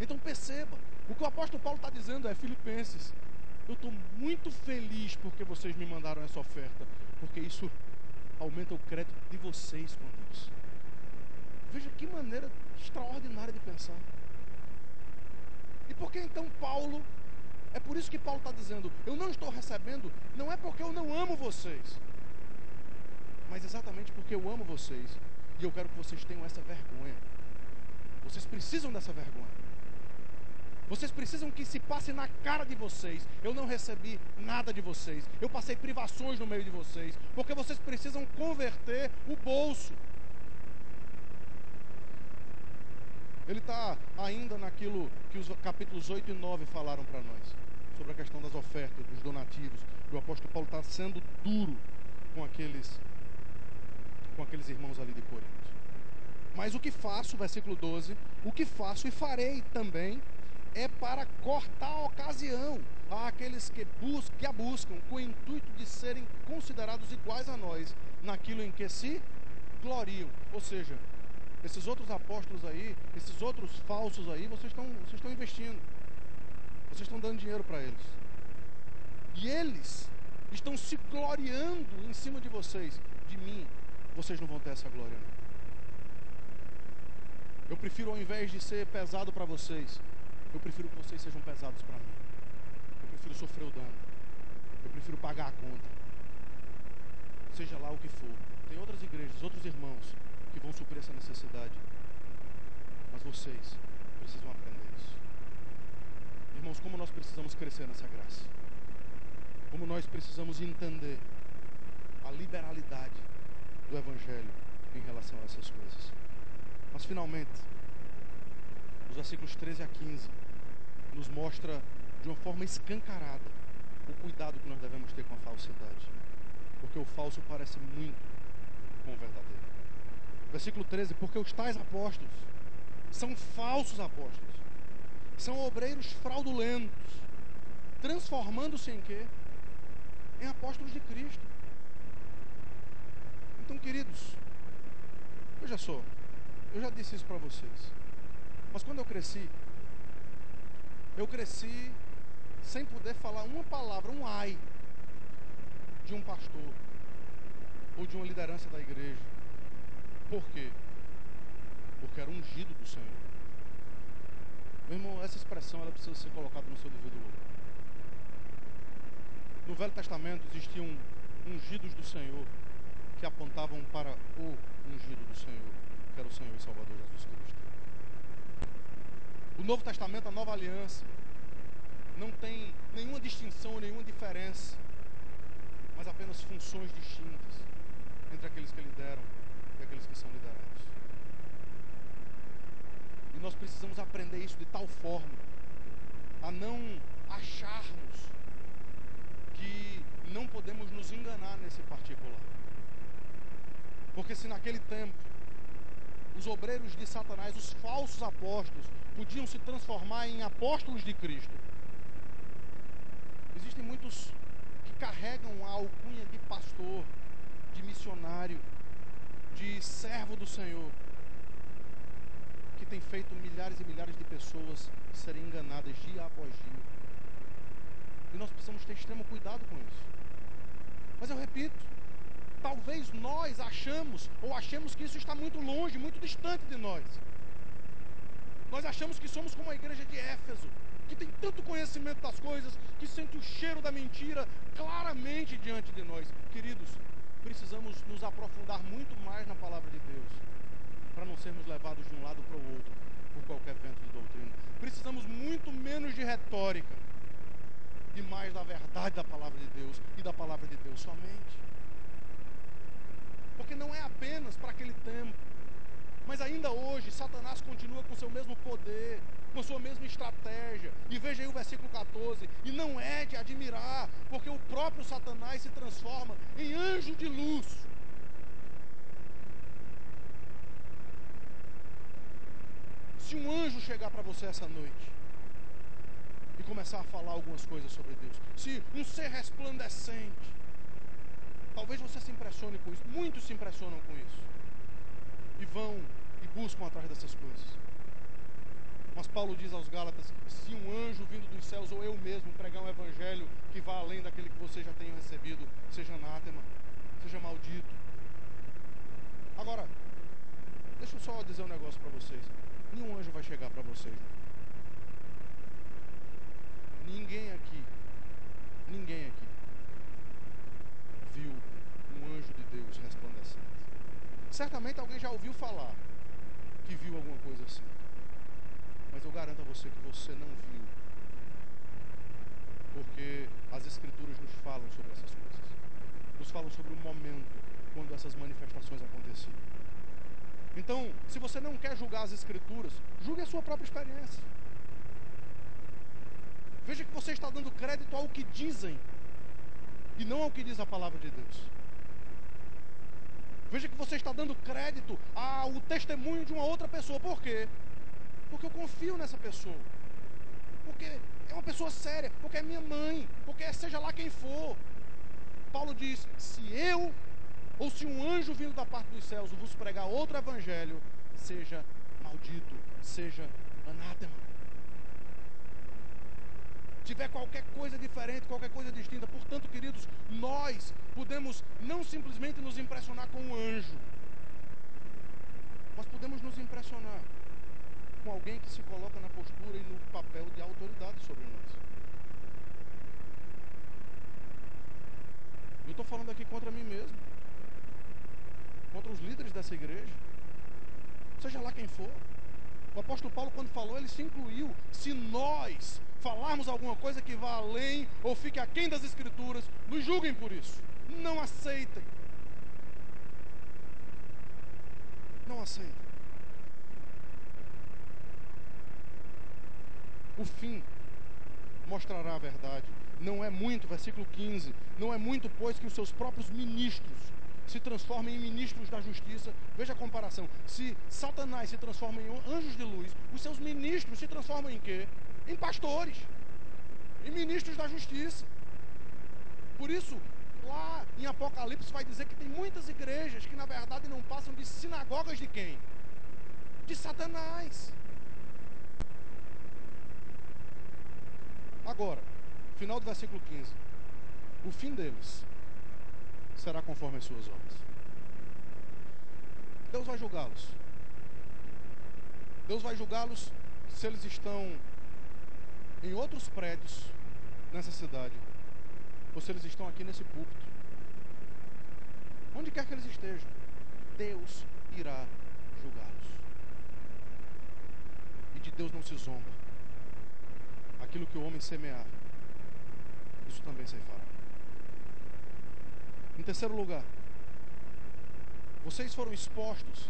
Então perceba, o que o apóstolo Paulo está dizendo é: Filipenses, eu estou muito feliz porque vocês me mandaram essa oferta, porque isso aumenta o crédito de vocês com Deus. Veja que maneira extraordinária de pensar. E por que então Paulo, é por isso que Paulo está dizendo: eu não estou recebendo, não é porque eu não amo vocês, mas exatamente porque eu amo vocês, e eu quero que vocês tenham essa vergonha. Vocês precisam dessa vergonha. Vocês precisam que se passe na cara de vocês: eu não recebi nada de vocês, eu passei privações no meio de vocês, porque vocês precisam converter o bolso. Ele está ainda naquilo que os capítulos 8 e 9 falaram para nós, sobre a questão das ofertas, dos donativos. E o apóstolo Paulo está sendo duro com aqueles irmãos ali de Corinto. Mas o que faço, versículo 12, o que faço e farei também é para cortar a ocasião àqueles que a buscam com o intuito de serem considerados iguais a nós naquilo em que se gloriam. Ou seja, esses outros apóstolos aí, esses outros falsos aí, vocês estão investindo, vocês estão dando dinheiro para eles, e eles estão se gloriando em cima de vocês. De mim vocês não vão ter essa glória, não. Eu prefiro, ao invés de ser pesado para vocês, eu prefiro que vocês sejam pesados para mim. Eu prefiro sofrer o dano, eu prefiro pagar a conta, seja lá o que for. Tem outras igrejas, outros irmãos que vão suprir essa necessidade, mas vocês precisam aprender isso. Irmãos, como nós precisamos crescer nessa graça, como nós precisamos entender a liberalidade do Evangelho em relação a essas coisas. Mas finalmente, os versículos 13 a 15 nos mostra de uma forma escancarada o cuidado que nós devemos ter com a falsidade, porque o falso parece muito com o verdadeiro. Versículo 13: porque os tais apóstolos são falsos apóstolos, são obreiros fraudulentos, transformando-se em quê? Em apóstolos de Cristo. Então, queridos, veja só, eu já disse isso para vocês, mas quando eu cresci sem poder falar uma palavra, um ai, de um pastor ou de uma liderança da igreja. Por quê? Porque era ungido do Senhor. Meu irmão, essa expressão ela precisa ser colocada no seu devido lugar. No Velho Testamento existiam ungidos do Senhor que apontavam para o ungido do Senhor, que era o Senhor e Salvador Jesus Cristo. O Novo Testamento, a Nova Aliança, não tem nenhuma distinção, nenhuma diferença, mas apenas funções distintas entre aqueles que lideram e aqueles que são liderados. E nós precisamos aprender isso de tal forma a não acharmos que não podemos nos enganar nesse particular. Porque se naquele tempo os obreiros de Satanás, os falsos apóstolos, podiam se transformar em apóstolos de Cristo, existem muitos que carregam a alcunha de pastor, de missionário, de servo do Senhor, que tem feito milhares e milhares de pessoas serem enganadas dia após dia. E nós precisamos ter extremo cuidado com isso. Mas eu repito, talvez nós achemos que isso está muito longe, muito distante de nós. Nós achamos que somos como a igreja de Éfeso, que tem tanto conhecimento das coisas, que sente o cheiro da mentira claramente diante de nós. Queridos, precisamos nos aprofundar muito mais na palavra de Deus, para não sermos levados de um lado para o outro por qualquer vento de doutrina. Precisamos muito menos de retórica e mais da verdade da palavra de Deus e da palavra de Deus somente. Porque não é apenas para aquele tempo, mas ainda hoje Satanás continua com seu mesmo poder, com sua mesma estratégia. E veja aí o versículo 14: e não é de admirar, porque o próprio Satanás se transforma em anjo de luz. Se um anjo chegar para você essa noite e começar a falar algumas coisas sobre Deus, se um ser resplandecente, talvez você se impressione com isso. Muitos se impressionam com isso e vão e buscam atrás dessas coisas. Mas Paulo diz aos Gálatas: se um anjo vindo dos céus ou eu mesmo pregar um evangelho que vá além daquele que vocês já tenham recebido, seja anátema, seja maldito. Agora, deixa eu só dizer um negócio para vocês. Nenhum anjo vai chegar para vocês. Ninguém aqui viu um anjo de Deus resplandecente. Certamente alguém já ouviu falar que viu alguma coisa assim. Mas eu garanto a você que você não viu. Porque as Escrituras nos falam sobre essas coisas. Nos falam sobre o momento quando essas manifestações aconteciam. Então, se você não quer julgar as Escrituras, julgue a sua própria experiência. Veja que você está dando crédito ao que dizem e não ao que diz a palavra de Deus. Veja que você está dando crédito ao testemunho de uma outra pessoa. Por quê? Porque eu confio nessa pessoa. Porque é uma pessoa séria. Porque é minha mãe. Porque seja lá quem for. Paulo diz: se eu ou se um anjo vindo da parte dos céus vos pregar outro evangelho, seja maldito, seja anátema. Tiver qualquer coisa diferente, qualquer coisa distinta. Portanto, queridos, nós podemos não simplesmente nos impressionar com um anjo, mas podemos nos impressionar com alguém que se coloca na postura e no papel de autoridade sobre nós. Eu estou falando aqui contra mim mesmo, contra os líderes dessa igreja, seja lá quem for. O apóstolo Paulo, quando falou, ele se incluiu. Se nós falarmos alguma coisa que vá além ou fique aquém das Escrituras, nos julguem por isso. Não aceitem. Não aceitem. O fim mostrará a verdade. Não é muito, versículo 15, não é muito, pois, que os seus próprios ministros se transformem em ministros da justiça. Veja a comparação. Se Satanás se transforma em anjos de luz, os seus ministros se transformam em quê? Em pastores, em ministros da justiça. Por isso, lá em Apocalipse vai dizer que tem muitas igrejas que na verdade não passam de sinagogas de quem? De Satanás. Agora, final do versículo 15. O fim deles será conforme as suas obras. Deus vai julgá-los. Deus vai julgá-los se eles estão em outros prédios nessa cidade, ou se eles estão aqui nesse púlpito. Onde quer que eles estejam, Deus irá julgá-los. E de Deus não se zomba. Aquilo que o homem semear, isso também se fará. Em terceiro lugar, vocês foram expostos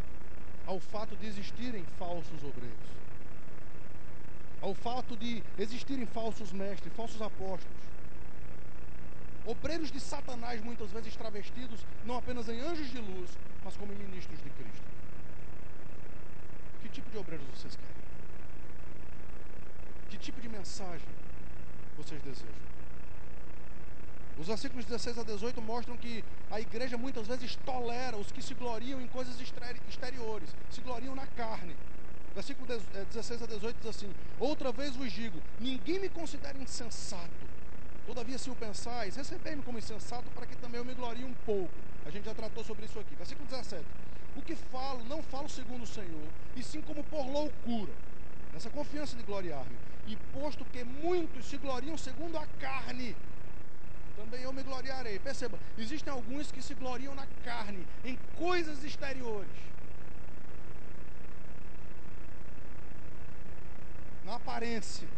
ao fato de existirem falsos obreiros, ao fato de existirem falsos mestres, falsos apóstolos, obreiros de Satanás, muitas vezes travestidos não apenas em anjos de luz, mas como em ministros de Cristo. Que tipo de obreiros vocês querem? Que tipo de mensagem vocês desejam? Os versículos 16 a 18 mostram que a igreja muitas vezes tolera os que se gloriam em coisas exteriores, se gloriam na carne. Versículo 16 a 18 diz assim: outra vez vos digo, ninguém me considere insensato. Todavia, se o pensais, recebei-me como insensato, para que também eu me glorie um pouco. A gente já tratou sobre isso aqui. Versículo 17: o que falo, não falo segundo o Senhor, e sim como por loucura, nessa confiança de gloriar-me. E posto que muitos se gloriam segundo a carne, também eu me gloriarei. Perceba, existem alguns que se gloriam na carne, em coisas exteriores, na aparência.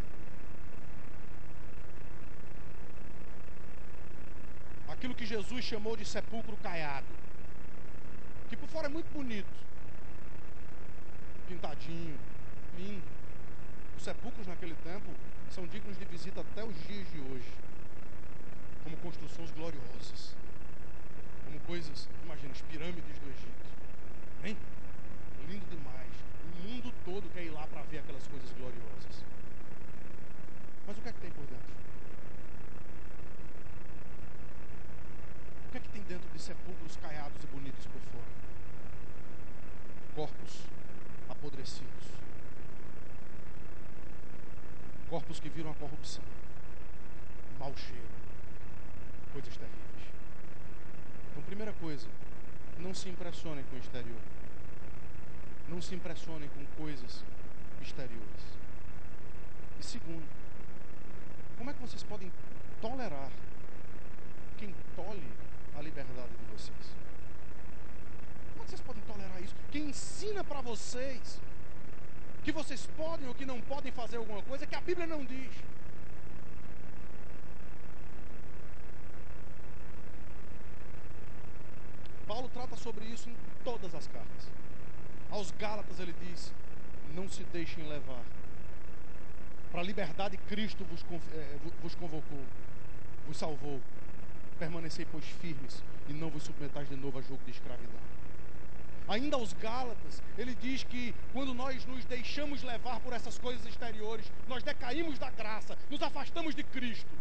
Aquilo que Jesus chamou de sepulcro caiado, que por fora é muito bonito, pintadinho, lindo. Os sepulcros naquele tempo são dignos de visita até os dias de hoje, como construções gloriosas, como coisas, imagina, as pirâmides do Egito, hein? Lindo demais. O mundo todo quer ir lá para ver aquelas coisas gloriosas. Mas o que é que tem por dentro? O que é que tem dentro de sepulcros caiados e bonitos por fora? Corpos apodrecidos, que viram a corrupção, mau cheiro, coisas terríveis. Então, primeira coisa, não se impressionem com o exterior. Não se impressionem com coisas exteriores. E segundo, como é que vocês podem tolerar quem tolhe a liberdade de vocês? Como é que vocês podem tolerar isso? Quem ensina para vocês que vocês podem ou que não podem fazer alguma coisa que a Bíblia não diz. Paulo trata sobre isso em todas as cartas. Aos Gálatas ele diz: não se deixem levar. Para a liberdade Cristo vos convocou, vos salvou. Permanecei, pois, firmes e não vos submetais de novo a jogo de escravidão. Ainda aos Gálatas, ele diz que quando nós nos deixamos levar por essas coisas exteriores, nós decaímos da graça, nos afastamos de Cristo.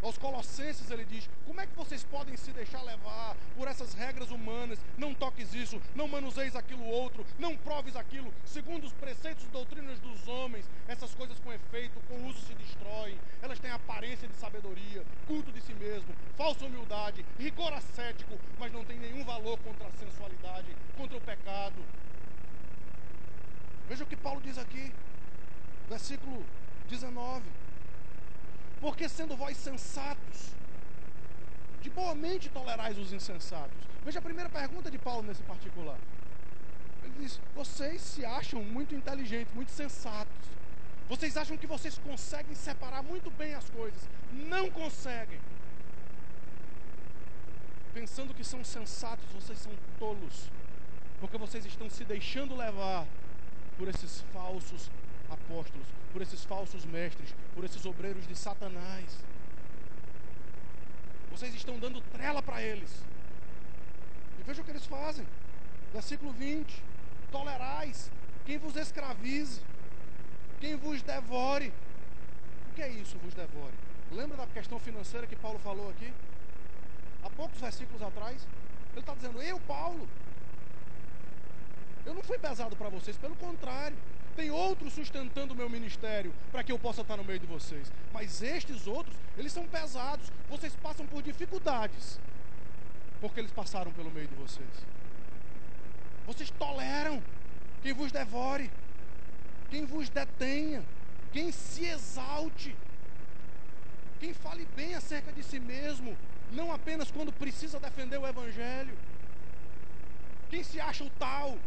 Aos Colossenses ele diz: como é que vocês podem se deixar levar por essas regras humanas? Não toques isso, não manuseis aquilo outro, não proves aquilo, segundo os preceitos e doutrinas dos homens. Essas coisas com efeito, com uso se destroem. Elas têm aparência de sabedoria, culto de si mesmo, falsa humildade, rigor ascético, mas não tem nenhum valor contra a sensualidade, contra o pecado. Veja o que Paulo diz aqui, versículo 19. Porque sendo vós sensatos, de boa mente tolerais os insensatos. Veja a primeira pergunta de Paulo nesse particular. Ele diz: vocês se acham muito inteligentes, muito sensatos. Vocês acham que vocês conseguem separar muito bem as coisas. Não conseguem. Pensando que são sensatos, vocês são tolos. Porque vocês estão se deixando levar por esses falsos apóstolos, por esses falsos mestres, por esses obreiros de Satanás. Vocês estão dando trela para eles. E veja o que eles fazem. Versículo 20: tolerais quem vos escravize, quem vos devore. O que é isso, vos devore? Lembra da questão financeira que Paulo falou aqui? Há poucos versículos atrás. Ele está dizendo: eu, Paulo, eu não fui pesado para vocês, pelo contrário. Tem outros sustentando o meu ministério para que eu possa estar no meio de vocês. Mas estes outros, eles são pesados. Vocês passam por dificuldades porque eles passaram pelo meio de vocês. Vocês toleram quem vos devore, quem vos detenha, quem se exalte, quem fale bem acerca de si mesmo, não apenas quando precisa defender o evangelho, quem se acha o tal.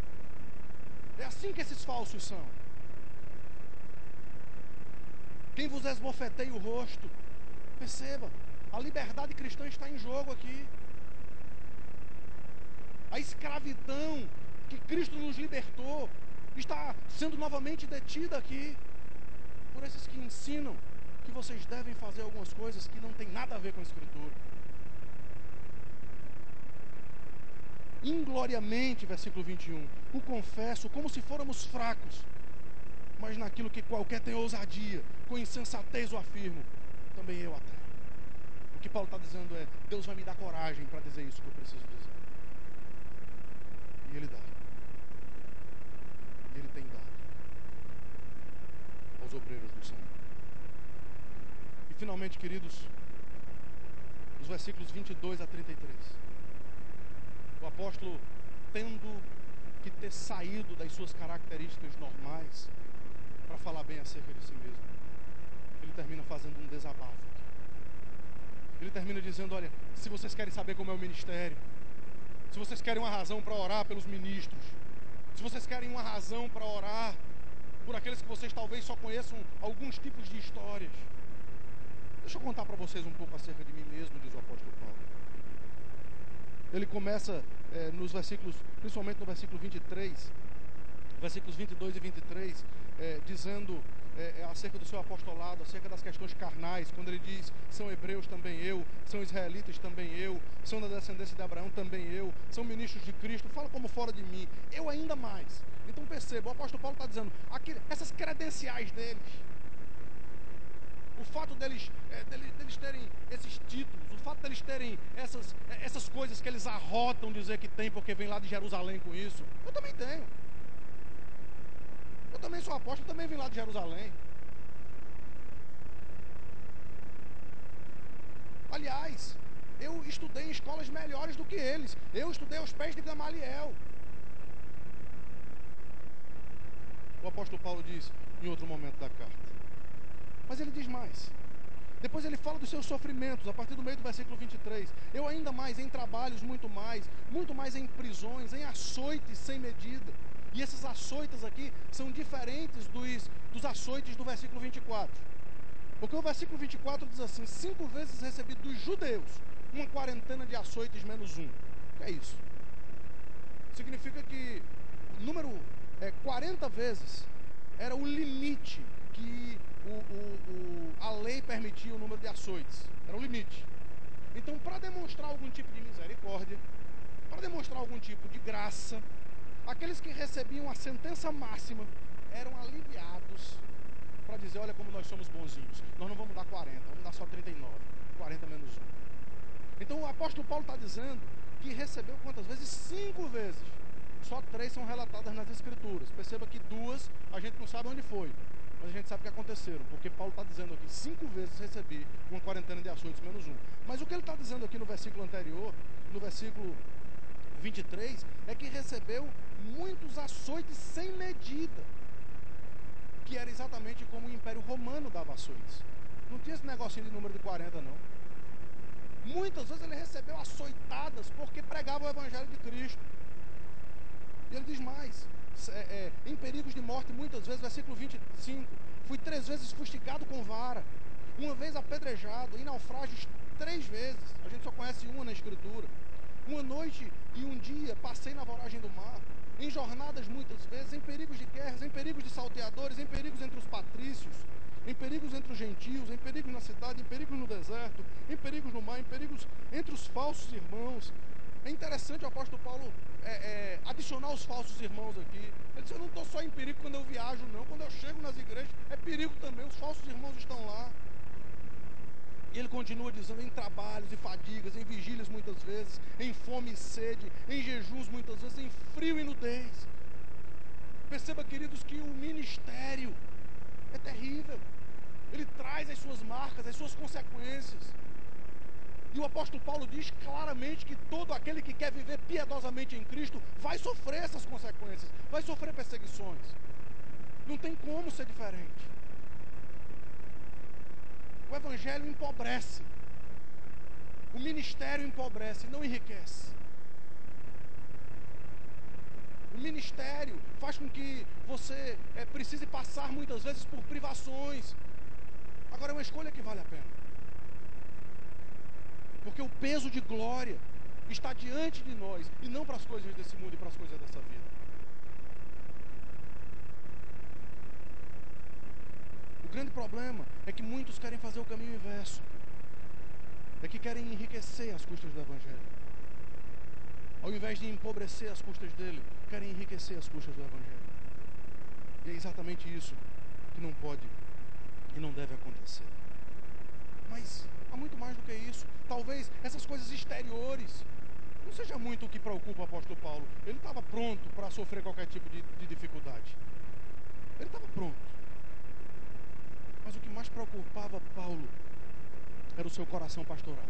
É assim que esses falsos são. Quem vos esbofeteia o rosto. Perceba, a liberdade cristã está em jogo aqui. A escravidão que Cristo nos libertou está sendo novamente detida aqui por esses que ensinam que vocês devem fazer algumas coisas que não tem nada a ver com a Escritura. Ingloriamente, versículo 21, o confesso como se fôramos fracos, mas naquilo que qualquer tem ousadia, com insensatez o afirmo, também eu a tenho. O que Paulo está dizendo é: Deus vai me dar coragem para dizer isso que eu preciso dizer. E Ele dá. E Ele tem dado aos obreiros do Senhor. E finalmente, queridos, os versículos 22 a 33. O apóstolo, tendo que ter saído das suas características normais para falar bem acerca de si mesmo, ele termina fazendo um desabafo. Ele termina dizendo: olha, se vocês querem saber como é o ministério, se vocês querem uma razão para orar pelos ministros, se vocês querem uma razão para orar por aqueles que vocês talvez só conheçam alguns tipos de histórias, deixa eu contar para vocês um pouco acerca de mim mesmo, diz o apóstolo Paulo. Ele começa nos versículos, principalmente no versículo 23, versículos 22 e 23, dizendo acerca do seu apostolado, acerca das questões carnais, quando ele diz: são hebreus também eu, são israelitas também eu, são da descendência de Abraão também eu, são ministros de Cristo, fala como fora de mim, eu ainda mais. Então perceba, o apóstolo Paulo está dizendo, essas credenciais deles, o fato deles terem esses títulos, o fato deles terem essas coisas que eles arrotam dizer que tem porque vem lá de Jerusalém com isso, eu também tenho. Eu também sou apóstolo, eu também vim lá de Jerusalém. Aliás, eu estudei em escolas melhores do que eles. Eu estudei aos pés de Gamaliel. O apóstolo Paulo diz em outro momento da carta. Mas ele diz mais. Depois ele fala dos seus sofrimentos, a partir do meio do versículo 23. Eu ainda mais em trabalhos, muito mais em prisões, em açoites sem medida. E esses açoites aqui são diferentes dos açoites do versículo 24. Porque o versículo 24 diz assim: 5 vezes recebi dos judeus uma quarentena de açoites menos um. O que é isso? Significa que o número 40 vezes era o limite que a lei permitia o número de açoites. Era o limite. Então, para demonstrar algum tipo de misericórdia, para demonstrar algum tipo de graça, aqueles que recebiam a sentença máxima eram aliviados para dizer: olha como nós somos bonzinhos, nós não vamos dar 40, vamos dar só 39, 40 menos 1. Então o apóstolo Paulo está dizendo que recebeu quantas vezes? 5 vezes. Só 3 são relatadas nas escrituras. Perceba que 2 a gente não sabe onde foi, mas a gente sabe que aconteceram, porque Paulo está dizendo aqui: 5 vezes recebi uma quarentena de açoites menos 1. Mas o que ele está dizendo aqui no versículo anterior, no versículo 23, é que recebeu muitos açoites sem medida, que era exatamente como o Império Romano dava açoites. Não tinha esse negocinho de número de 40, não. Muitas vezes ele recebeu açoitadas porque pregava o Evangelho de Cristo. E ele diz mais, em perigos de morte muitas vezes, versículo 25, fui 3 vezes fustigado com vara, uma vez apedrejado, em naufrágios 3 vezes, a gente só conhece uma na Escritura. Uma noite e um dia passei na voragem do mar, em jornadas muitas vezes, em perigos de guerras, em perigos de salteadores, em perigos entre os patrícios, em perigos entre os gentios, em perigos na cidade, em perigos no deserto, em perigos no mar, em perigos entre os falsos irmãos. É interessante o apóstolo Paulo adicionar os falsos irmãos aqui. Ele diz: eu não estou só em perigo quando eu viajo, não. Quando eu chego nas igrejas, é perigo também. Os falsos irmãos estão lá. E ele continua dizendo: em trabalhos e fadigas, em vigílias muitas vezes, em fome e sede, em jejuns muitas vezes, em frio e nudez. Perceba, queridos, que o ministério é terrível. Ele traz as suas marcas, as suas consequências. E o apóstolo Paulo diz claramente que todo aquele que quer viver piedosamente em Cristo vai sofrer essas consequências, vai sofrer perseguições. Não tem como ser diferente. O evangelho empobrece. O ministério empobrece, não enriquece. O ministério faz com que você precise passar muitas vezes por privações. Agora é uma escolha que vale a pena. Porque o peso de glória está diante de nós, e não para as coisas desse mundo e para as coisas dessa vida. O grande problema é que muitos querem fazer o caminho inverso. É que querem enriquecer às custas do evangelho. Ao invés de empobrecer às custas dele, querem enriquecer às custas do evangelho. E é exatamente isso que não pode e não deve acontecer. Mas há muito mais do que isso. Talvez essas coisas exteriores não seja muito o que preocupa o apóstolo Paulo. Ele estava pronto para sofrer qualquer tipo de dificuldade. Ele estava pronto. Mas o que mais preocupava Paulo era o seu coração pastoral.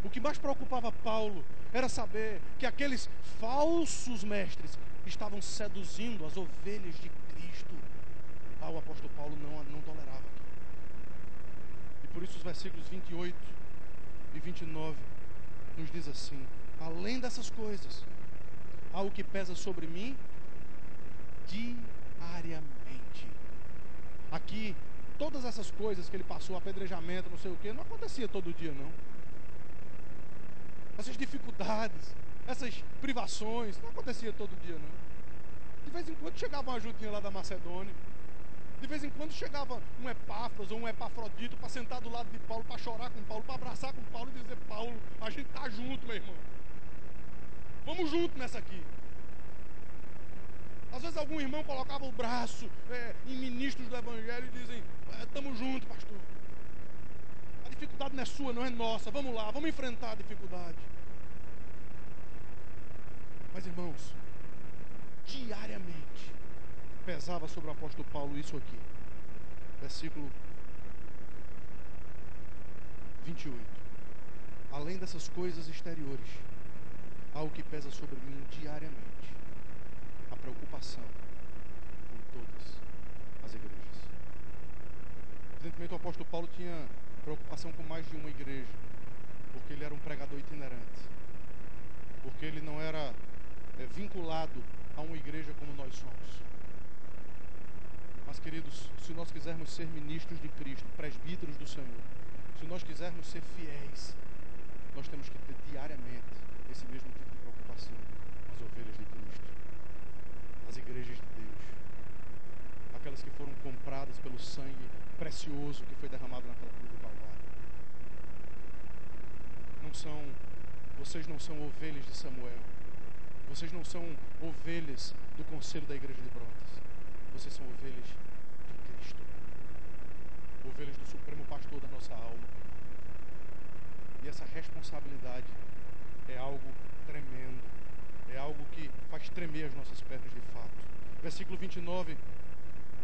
O que mais preocupava Paulo era saber que aqueles falsos mestres estavam seduzindo as ovelhas de Cristo. O apóstolo Paulo não tolerava. Por isso os versículos 28 e 29 nos diz assim: além dessas coisas, há o que pesa sobre mim diariamente. Aqui, todas essas coisas que ele passou, apedrejamento, não sei o que, não acontecia todo dia, não. Essas dificuldades, essas privações, não acontecia todo dia, não. De vez em quando chegava uma ajudinha lá da Macedônia. De vez em quando chegava um Epáfras ou um Epafrodito para sentar do lado de Paulo, para chorar com Paulo, para abraçar com Paulo e dizer: Paulo, a gente está junto, meu irmão. Vamos junto nessa aqui. Às vezes algum irmão colocava o braço em ministros do evangelho e dizem: estamos juntos, pastor. A dificuldade não é sua, não é nossa. Vamos lá, vamos enfrentar a dificuldade. Mas, irmãos, diariamente pesava sobre o apóstolo Paulo isso aqui. Versículo 28. Além dessas coisas exteriores, há o que pesa sobre mim diariamente: a preocupação com todas as igrejas. Evidentemente, o apóstolo Paulo tinha preocupação com mais de uma igreja, porque ele era um pregador itinerante, porque ele não era vinculado a uma igreja como nós somos. Mas, queridos, se nós quisermos ser ministros de Cristo, presbíteros do Senhor, se nós quisermos ser fiéis, nós temos que ter diariamente esse mesmo tipo de preocupação com as ovelhas de Cristo, as igrejas de Deus, aquelas que foram compradas pelo sangue precioso que foi derramado naquela cruz do Calvário. Vocês não são ovelhas de Samuel, vocês não são ovelhas do conselho da igreja de Brotas, vocês são ovelhas de Cristo, ovelhas do Supremo Pastor da nossa alma. E essa responsabilidade é algo tremendo, é algo que faz tremer as nossas pernas de fato. Versículo 29,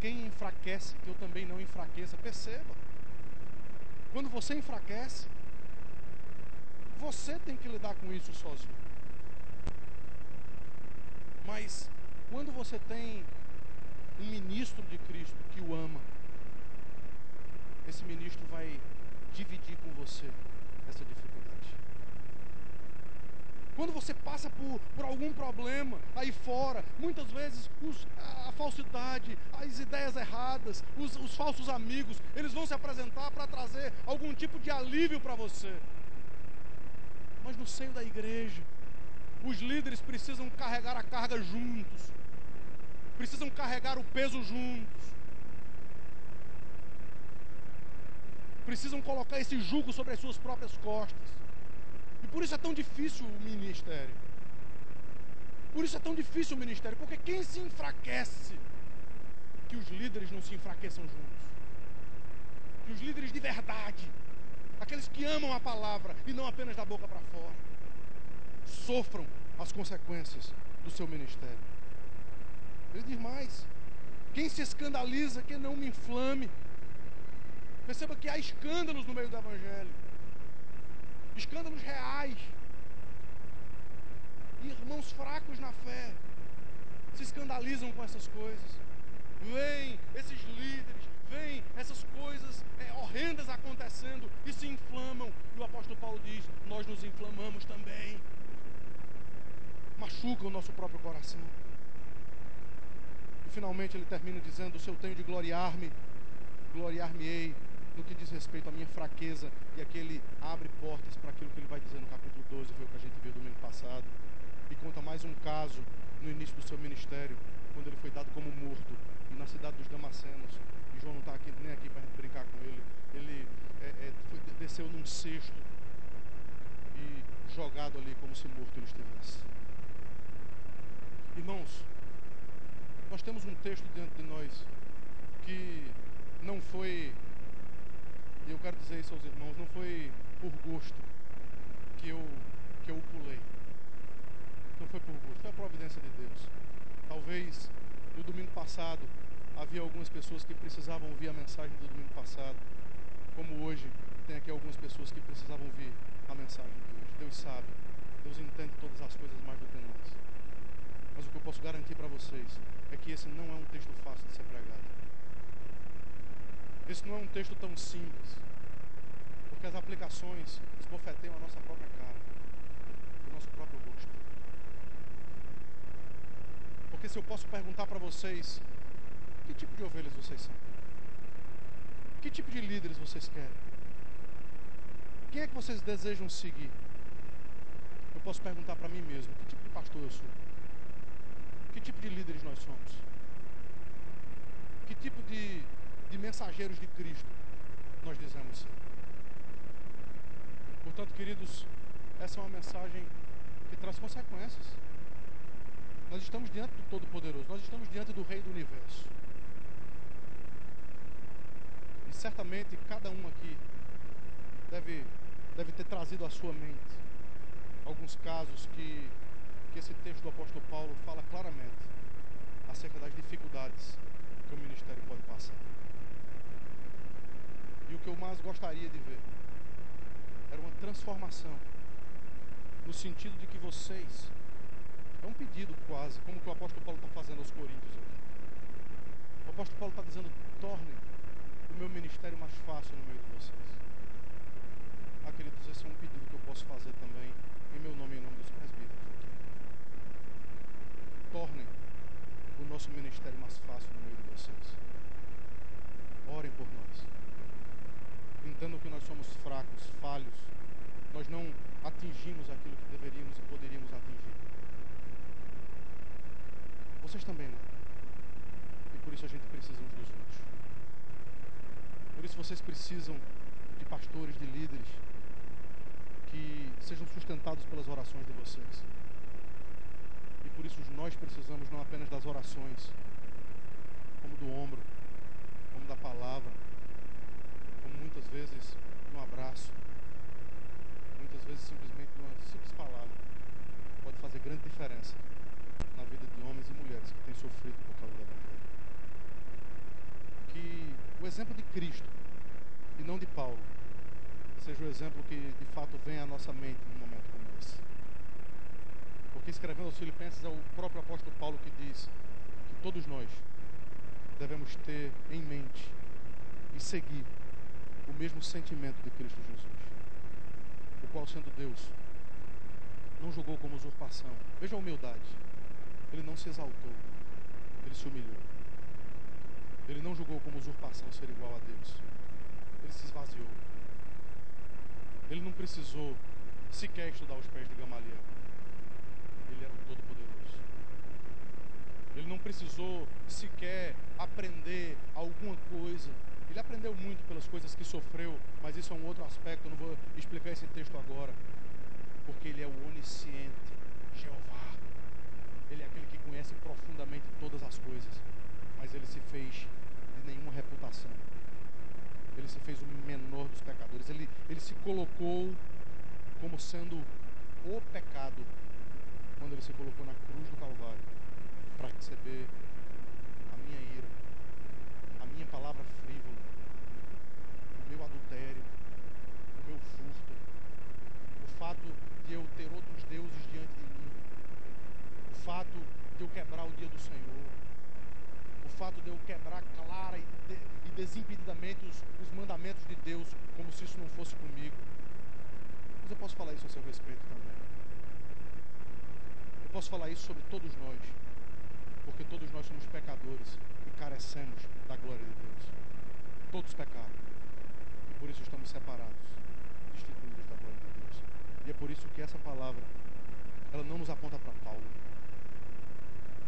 quem enfraquece, que eu também não enfraqueça. Perceba, quando você enfraquece, você tem que lidar com isso sozinho. Mas quando você tem um ministro de Cristo que o ama, esse ministro vai dividir com você essa dificuldade. Quando você passa por algum problema aí fora, muitas vezes a falsidade, as ideias erradas, os falsos amigos, eles vão se apresentar para trazer algum tipo de alívio para você. Mas no seio da igreja, os líderes precisam carregar a carga juntos, precisam carregar o peso juntos, precisam colocar esse jugo sobre as suas próprias costas. E por isso é tão difícil o ministério. Por isso é tão difícil o ministério, porque quem se enfraquece, que os líderes não se enfraqueçam juntos, que os líderes de verdade, aqueles que amam a palavra e não apenas da boca para fora, sofram as consequências do seu ministério. Ele diz mais: quem se escandaliza, que não me inflame. Perceba que há escândalos no meio do evangelho, escândalos reais. Irmãos fracos na fé se escandalizam com essas coisas. Vêm esses líderes, vêm essas coisas horrendas acontecendo e se inflamam. E o apóstolo Paulo diz: nós nos inflamamos também. Machuca o nosso próprio coração. E finalmente ele termina dizendo: se eu tenho de gloriar-me, gloriar-me-ei no que diz respeito à minha fraqueza. E aqui ele abre portas para aquilo que ele vai dizer no capítulo 12, foi o que a gente viu domingo passado. E conta mais um caso no início do seu ministério, quando ele foi dado como morto, e na cidade dos Damascenos, e João não está aqui, nem aqui para a gente brincar com ele, ele desceu num cesto e jogado ali como se morto ele estivesse. Irmãos, nós temos um texto diante de nós que não foi, e eu quero dizer isso aos irmãos, não foi por gosto que eu o pulei. Não foi por gosto, foi a providência de Deus. Talvez no domingo passado havia algumas pessoas que precisavam ouvir a mensagem do domingo passado, como hoje tem aqui algumas pessoas que precisavam ouvir a mensagem de hoje. Deus sabe, Deus entende todas as coisas mais do que nós. Mas o que eu posso garantir para vocês é que esse não é um texto fácil de ser pregado. Esse não é um texto tão simples, porque as aplicações esbofeteiam a nossa própria cara, o nosso próprio rosto. Porque se eu posso perguntar para vocês, que tipo de ovelhas vocês são? Que tipo de líderes vocês querem? Quem é que vocês desejam seguir? Eu posso perguntar para mim mesmo, que tipo de pastor eu sou? Que tipo de líderes nós somos? Que tipo de mensageiros de Cristo nós dizemos ser? Portanto, queridos, essa é uma mensagem que traz consequências. Nós estamos diante do Todo-Poderoso, nós estamos diante do Rei do Universo. E certamente cada um aqui deve ter trazido à sua mente alguns casos que esse texto do apóstolo Paulo fala claramente acerca das dificuldades que o ministério pode passar. E o que eu mais gostaria de ver era uma transformação, no sentido de que vocês, é um pedido quase, como que o apóstolo Paulo está fazendo aos Coríntios aqui. O apóstolo Paulo está dizendo: tornem o meu ministério mais fácil no meio de vocês. Ah, queridos, esse é um pedido que eu posso fazer também em meu nome e em nome dos presbíteros aqui. Tornem o nosso ministério mais fácil no meio de vocês. Orem por nós. Entendam que nós somos fracos, falhos. Nós não atingimos aquilo que deveríamos e poderíamos atingir. Vocês também não. E por isso a gente precisa uns dos outros. Por isso vocês precisam de pastores, de líderes que sejam sustentados pelas orações de vocês. E por isso nós precisamos não apenas das orações, como do ombro, como da palavra, como muitas vezes de um abraço, muitas vezes simplesmente de uma simples palavra pode fazer grande diferença na vida de homens e mulheres que têm sofrido por causa do Evangelho. Que o exemplo de Cristo e não de Paulo seja o exemplo que de fato vem à nossa mente num momento como esse. Porque escrevendo aos Filipenses é o próprio apóstolo Paulo que diz que todos nós devemos ter em mente e seguir o mesmo sentimento de Cristo Jesus, o qual, sendo Deus, não julgou como usurpação. Veja a humildade. Ele não se exaltou, ele se humilhou. Ele não julgou como usurpação ser igual a Deus. Ele se esvaziou. Ele não precisou sequer estudar os pés de Gamaliel. Ele era o Todo-Poderoso. Ele não precisou sequer aprender alguma coisa. Ele aprendeu muito pelas coisas que sofreu, mas isso é um outro aspecto, eu não vou explicar esse texto agora. Porque ele é o onisciente, Jeová. Ele é aquele que conhece profundamente todas as coisas, mas ele se fez de nenhuma reputação. Ele se fez o menor dos pecadores. Ele se colocou como sendo o pecado quando ele se colocou na cruz do Calvário para receber a minha ira, a minha palavra frívola, o meu adultério, o meu furto, o fato de eu ter outros deuses diante de mim, o fato de eu quebrar o dia do Senhor, o fato de eu quebrar clara e desimpedidamente os mandamentos de Deus, como se isso não fosse comigo. Mas eu posso falar isso a seu respeito também. Eu posso falar isso sobre todos nós, porque todos nós somos pecadores e carecemos da glória de Deus. Todos pecaram e por isso estamos separados, destituídos da glória de Deus. E é por isso que essa palavra, ela não nos aponta para Paulo,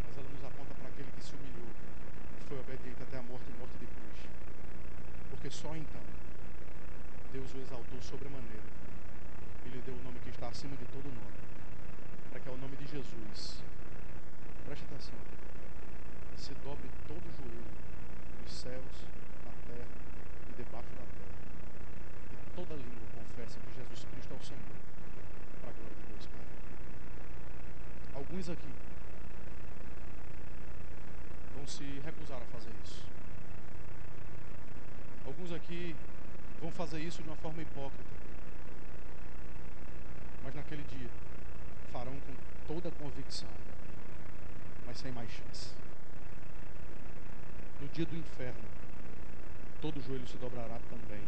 mas ela nos aponta para aquele que se humilhou e foi obediente até a morte e morte de cruz. Porque só então Deus o exaltou sobremaneira e lhe deu o nome que está acima de todo nome, para que ao nome de Jesus, preste atenção, se dobre todo o joelho nos céus, na terra e debaixo da terra, e toda língua confesse que Jesus Cristo é o Senhor, para a glória de Deus Pai. Alguns aqui vão se recusar a fazer isso. Alguns aqui vão fazer isso de uma forma hipócrita. Mas naquele dia farão com toda a convicção, mas sem mais chance. No dia do inferno, todo joelho se dobrará também,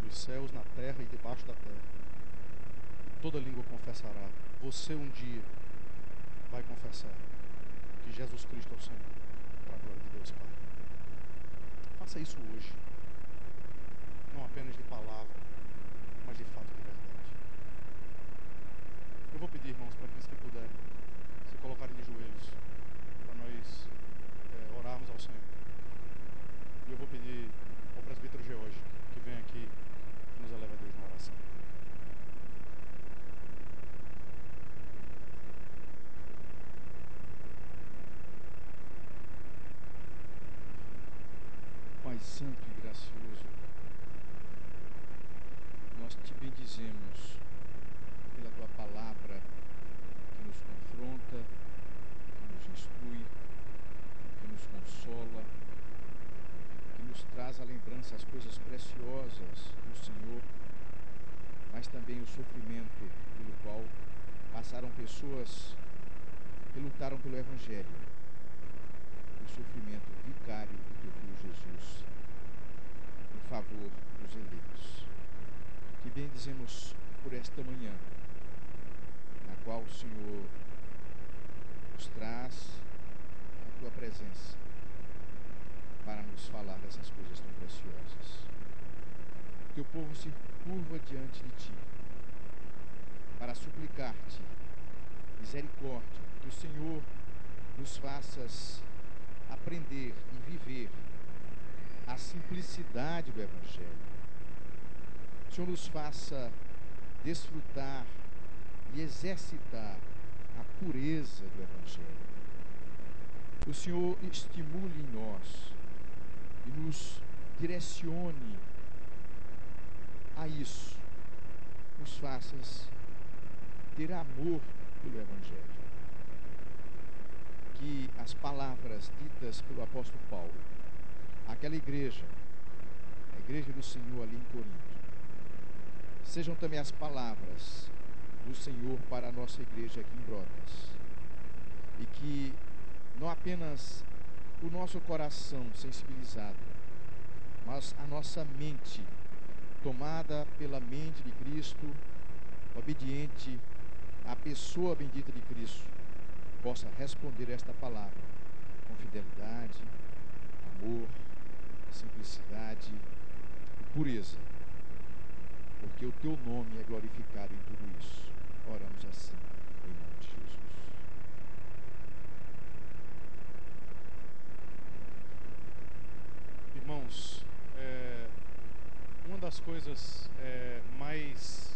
nos céus, na terra e debaixo da terra. E toda língua confessará. Você um dia vai confessar que Jesus Cristo é o Senhor, para a glória de Deus Pai. Faça isso hoje, não apenas de palavra, mas de fato de verdade. Eu vou pedir, irmãos, para aqueles que puderem se colocarem de joelhos, para nós orarmos ao Senhor. E eu vou pedir ao presbítero George que vem aqui e nos eleva a Deus na oração. Pai Santo e gracioso, nós te bendizemos pessoas que lutaram pelo Evangelho, o sofrimento vicário do teu filho Jesus, em favor dos eleitos. Que bendizemos por esta manhã, na qual o Senhor nos traz a tua presença para nos falar dessas coisas tão preciosas. Teu povo se curva diante de ti para suplicar-te misericórdia, que o Senhor nos faças aprender e viver a simplicidade do Evangelho. O Senhor nos faça desfrutar e exercitar a pureza do Evangelho. O Senhor estimule em nós e nos direcione a isso. Nos faças ter amor pelo Evangelho. Que as palavras ditas pelo apóstolo Paulo, aquela igreja, a igreja do Senhor ali em Corinto, sejam também as palavras do Senhor para a nossa igreja aqui em Brotas. E que não apenas o nosso coração sensibilizado, mas a nossa mente, tomada pela mente de Cristo, obediente à pessoa bendita de Cristo, possa responder esta palavra com fidelidade, amor, simplicidade e pureza, porque o teu nome é glorificado em tudo isso. Oramos assim, em nome de Jesus. Irmãos, uma das coisas mais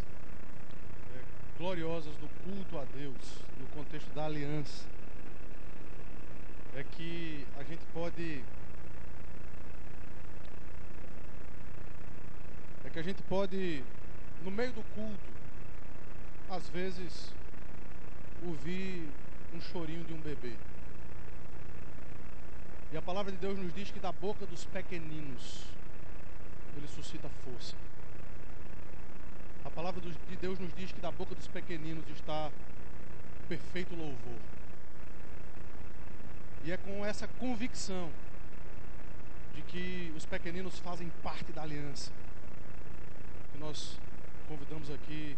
gloriosas do culto a Deus, no contexto da aliança, é que a gente pode, no meio do culto, às vezes, ouvir um chorinho de um bebê. E a palavra de Deus nos diz que da boca dos pequeninos ele suscita força. A palavra de Deus nos diz que da boca dos pequeninos está perfeito louvor. E é com essa convicção de que os pequeninos fazem parte da aliança que nós convidamos aqui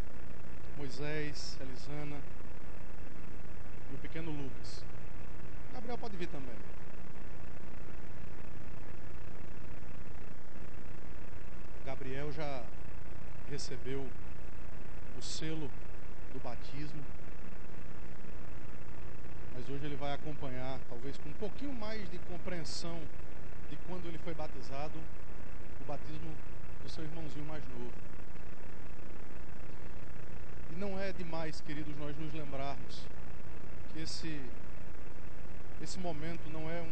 Moisés, Elisana e o pequeno Lucas. Gabriel pode vir também. Gabriel já recebeu o selo do batismo, mas hoje ele vai acompanhar, talvez com um pouquinho mais de compreensão de quando ele foi batizado, o batismo do seu irmãozinho mais novo. E não é demais, queridos, nós nos lembrarmos que esse momento não é um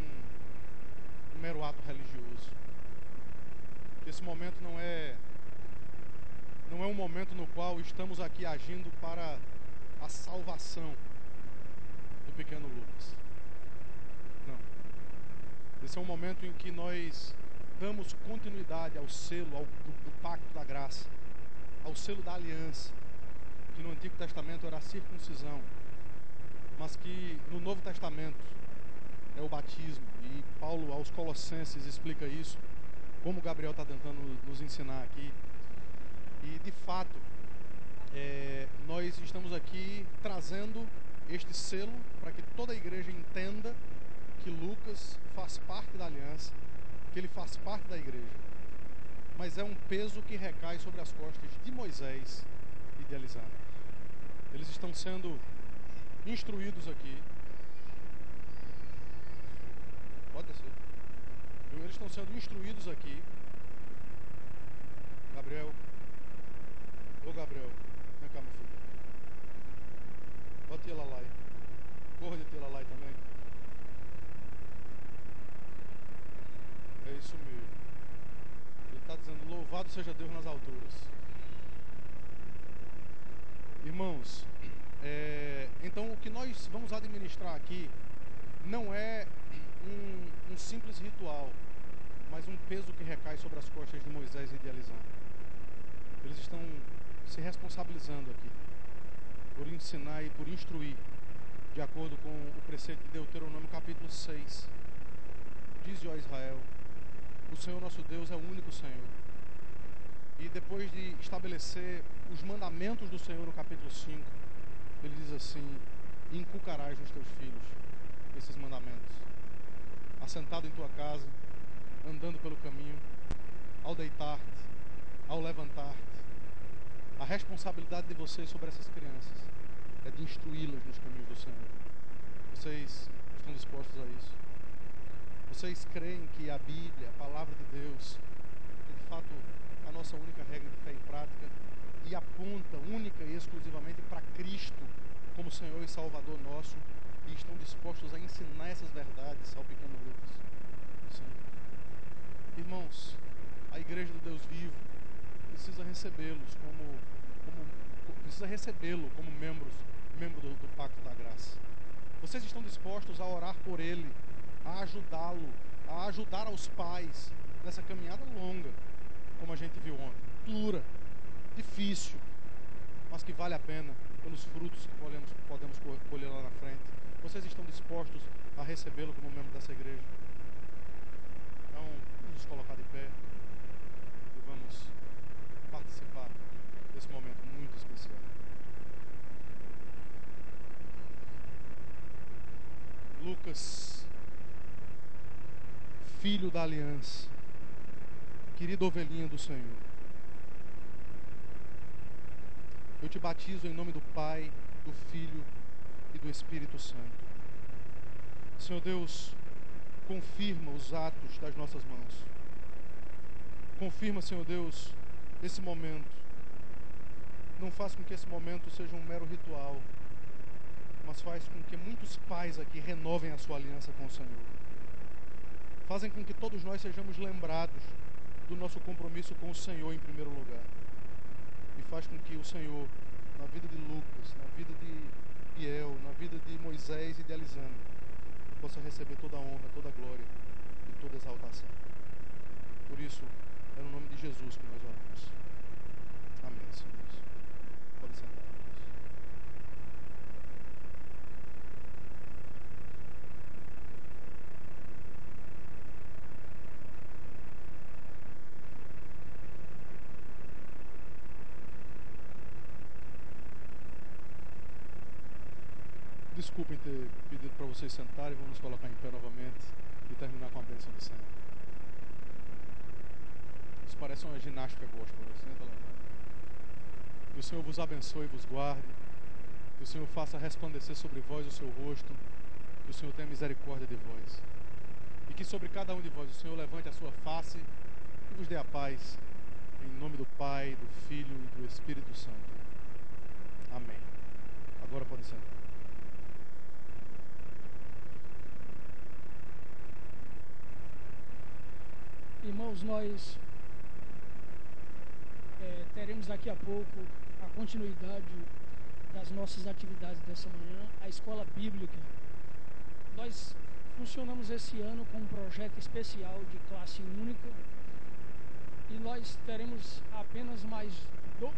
mero ato religioso. Esse momento não é um momento no qual estamos aqui agindo para a salvação do pequeno Lucas. Não. Esse é um momento em que nós damos continuidade ao selo, do pacto da graça, ao selo da aliança, que no Antigo Testamento era a circuncisão, mas que no Novo Testamento é o batismo. E Paulo aos Colossenses explica isso, como o Gabriel está tentando nos ensinar aqui. E de fato, nós estamos aqui trazendo este selo para que toda a igreja entenda que Lucas faz parte da aliança, que ele faz parte da igreja, mas é um peso que recai sobre as costas de Moisés e de Elisana. Eles estão sendo instruídos aqui. Pode descer. Eles estão sendo instruídos aqui. Gabriel. Ô Gabriel, vem cá, meu filho. Bota ela lá. Corra de ela lá também. É isso mesmo. Ele está dizendo: louvado seja Deus nas alturas. Irmãos, então o que nós vamos administrar aqui não é um simples ritual, mas um peso que recai sobre as costas de Moisés e de Elisana. Eles estão se responsabilizando aqui. por ensinar e por instruir, de acordo com o preceito de Deuteronômio capítulo 6. Diz, ó Israel, o Senhor nosso Deus é o único Senhor. E depois de estabelecer os mandamentos do Senhor no capítulo 5, ele diz assim: inculcarás nos teus filhos esses mandamentos, assentado em tua casa, andando pelo caminho, ao deitar-te, ao levantar-te. A responsabilidade de vocês sobre essas crianças é de instruí-las nos caminhos do Senhor. Vocês estão dispostos a isso? Vocês creem que a Bíblia, a palavra de Deus, é de fato a nossa única regra de fé e prática e aponta única e exclusivamente para Cristo como Senhor e Salvador nosso, e estão dispostos a ensinar essas verdades ao pequeno Lucas? Sim. Irmãos, a igreja do Deus vivo precisa recebê-los como membro do Pacto da Graça. Vocês estão dispostos a orar por ele, a ajudá-lo, a ajudar aos pais nessa caminhada longa, como a gente viu ontem, dura, difícil, mas que vale a pena pelos frutos que podemos colher lá na frente? Vocês estão dispostos a recebê-lo como membro dessa igreja? Então, vamos nos colocar de pé e vamos participar desse momento muito especial. Lucas, filho da aliança, querida ovelhinha do Senhor, eu te batizo em nome do Pai, do Filho e do Espírito Santo. Senhor Deus, confirma os atos das nossas mãos. Confirma, Senhor Deus, esse momento. Não faz com que esse momento seja um mero ritual, mas faz com que muitos pais aqui renovem a sua aliança com o Senhor. Fazem com que todos nós sejamos lembrados do nosso compromisso com o Senhor em primeiro lugar. E faz com que o Senhor, na vida de Lucas, na vida de Biel, na vida de Moisés e de Elisandro, possa receber toda a honra, toda a glória e toda a exaltação. Por isso, é no nome de Jesus que nós oramos. Amém, Senhor Deus. Pode sentar. Desculpem ter pedido para vocês sentarem, vamos nos colocar em pé novamente e terminar com a bênção do Senhor. Isso parece uma ginástica gospel, né? Senta, levanta. Que o Senhor vos abençoe e vos guarde, que o Senhor faça resplandecer sobre vós o seu rosto, que o Senhor tenha misericórdia de vós, e que sobre cada um de vós o Senhor levante a sua face e vos dê a paz, em nome do Pai, do Filho e do Espírito Santo. Amém. Agora podem sentar. Irmãos, nós teremos daqui a pouco a continuidade das nossas atividades dessa manhã, a escola bíblica. Nós funcionamos esse ano com um projeto especial de classe única e nós teremos apenas mais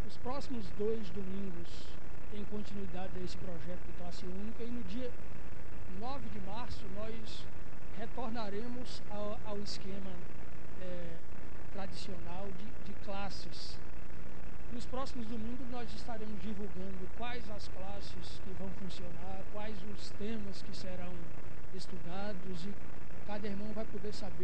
os próximos 2 domingos em continuidade desse projeto de classe única, e no dia 9 de março nós retornaremos ao esquema tradicional de classes. Nos próximos domingos nós estaremos divulgando quais as classes que vão funcionar, quais os temas que serão estudados, e cada irmão vai poder saber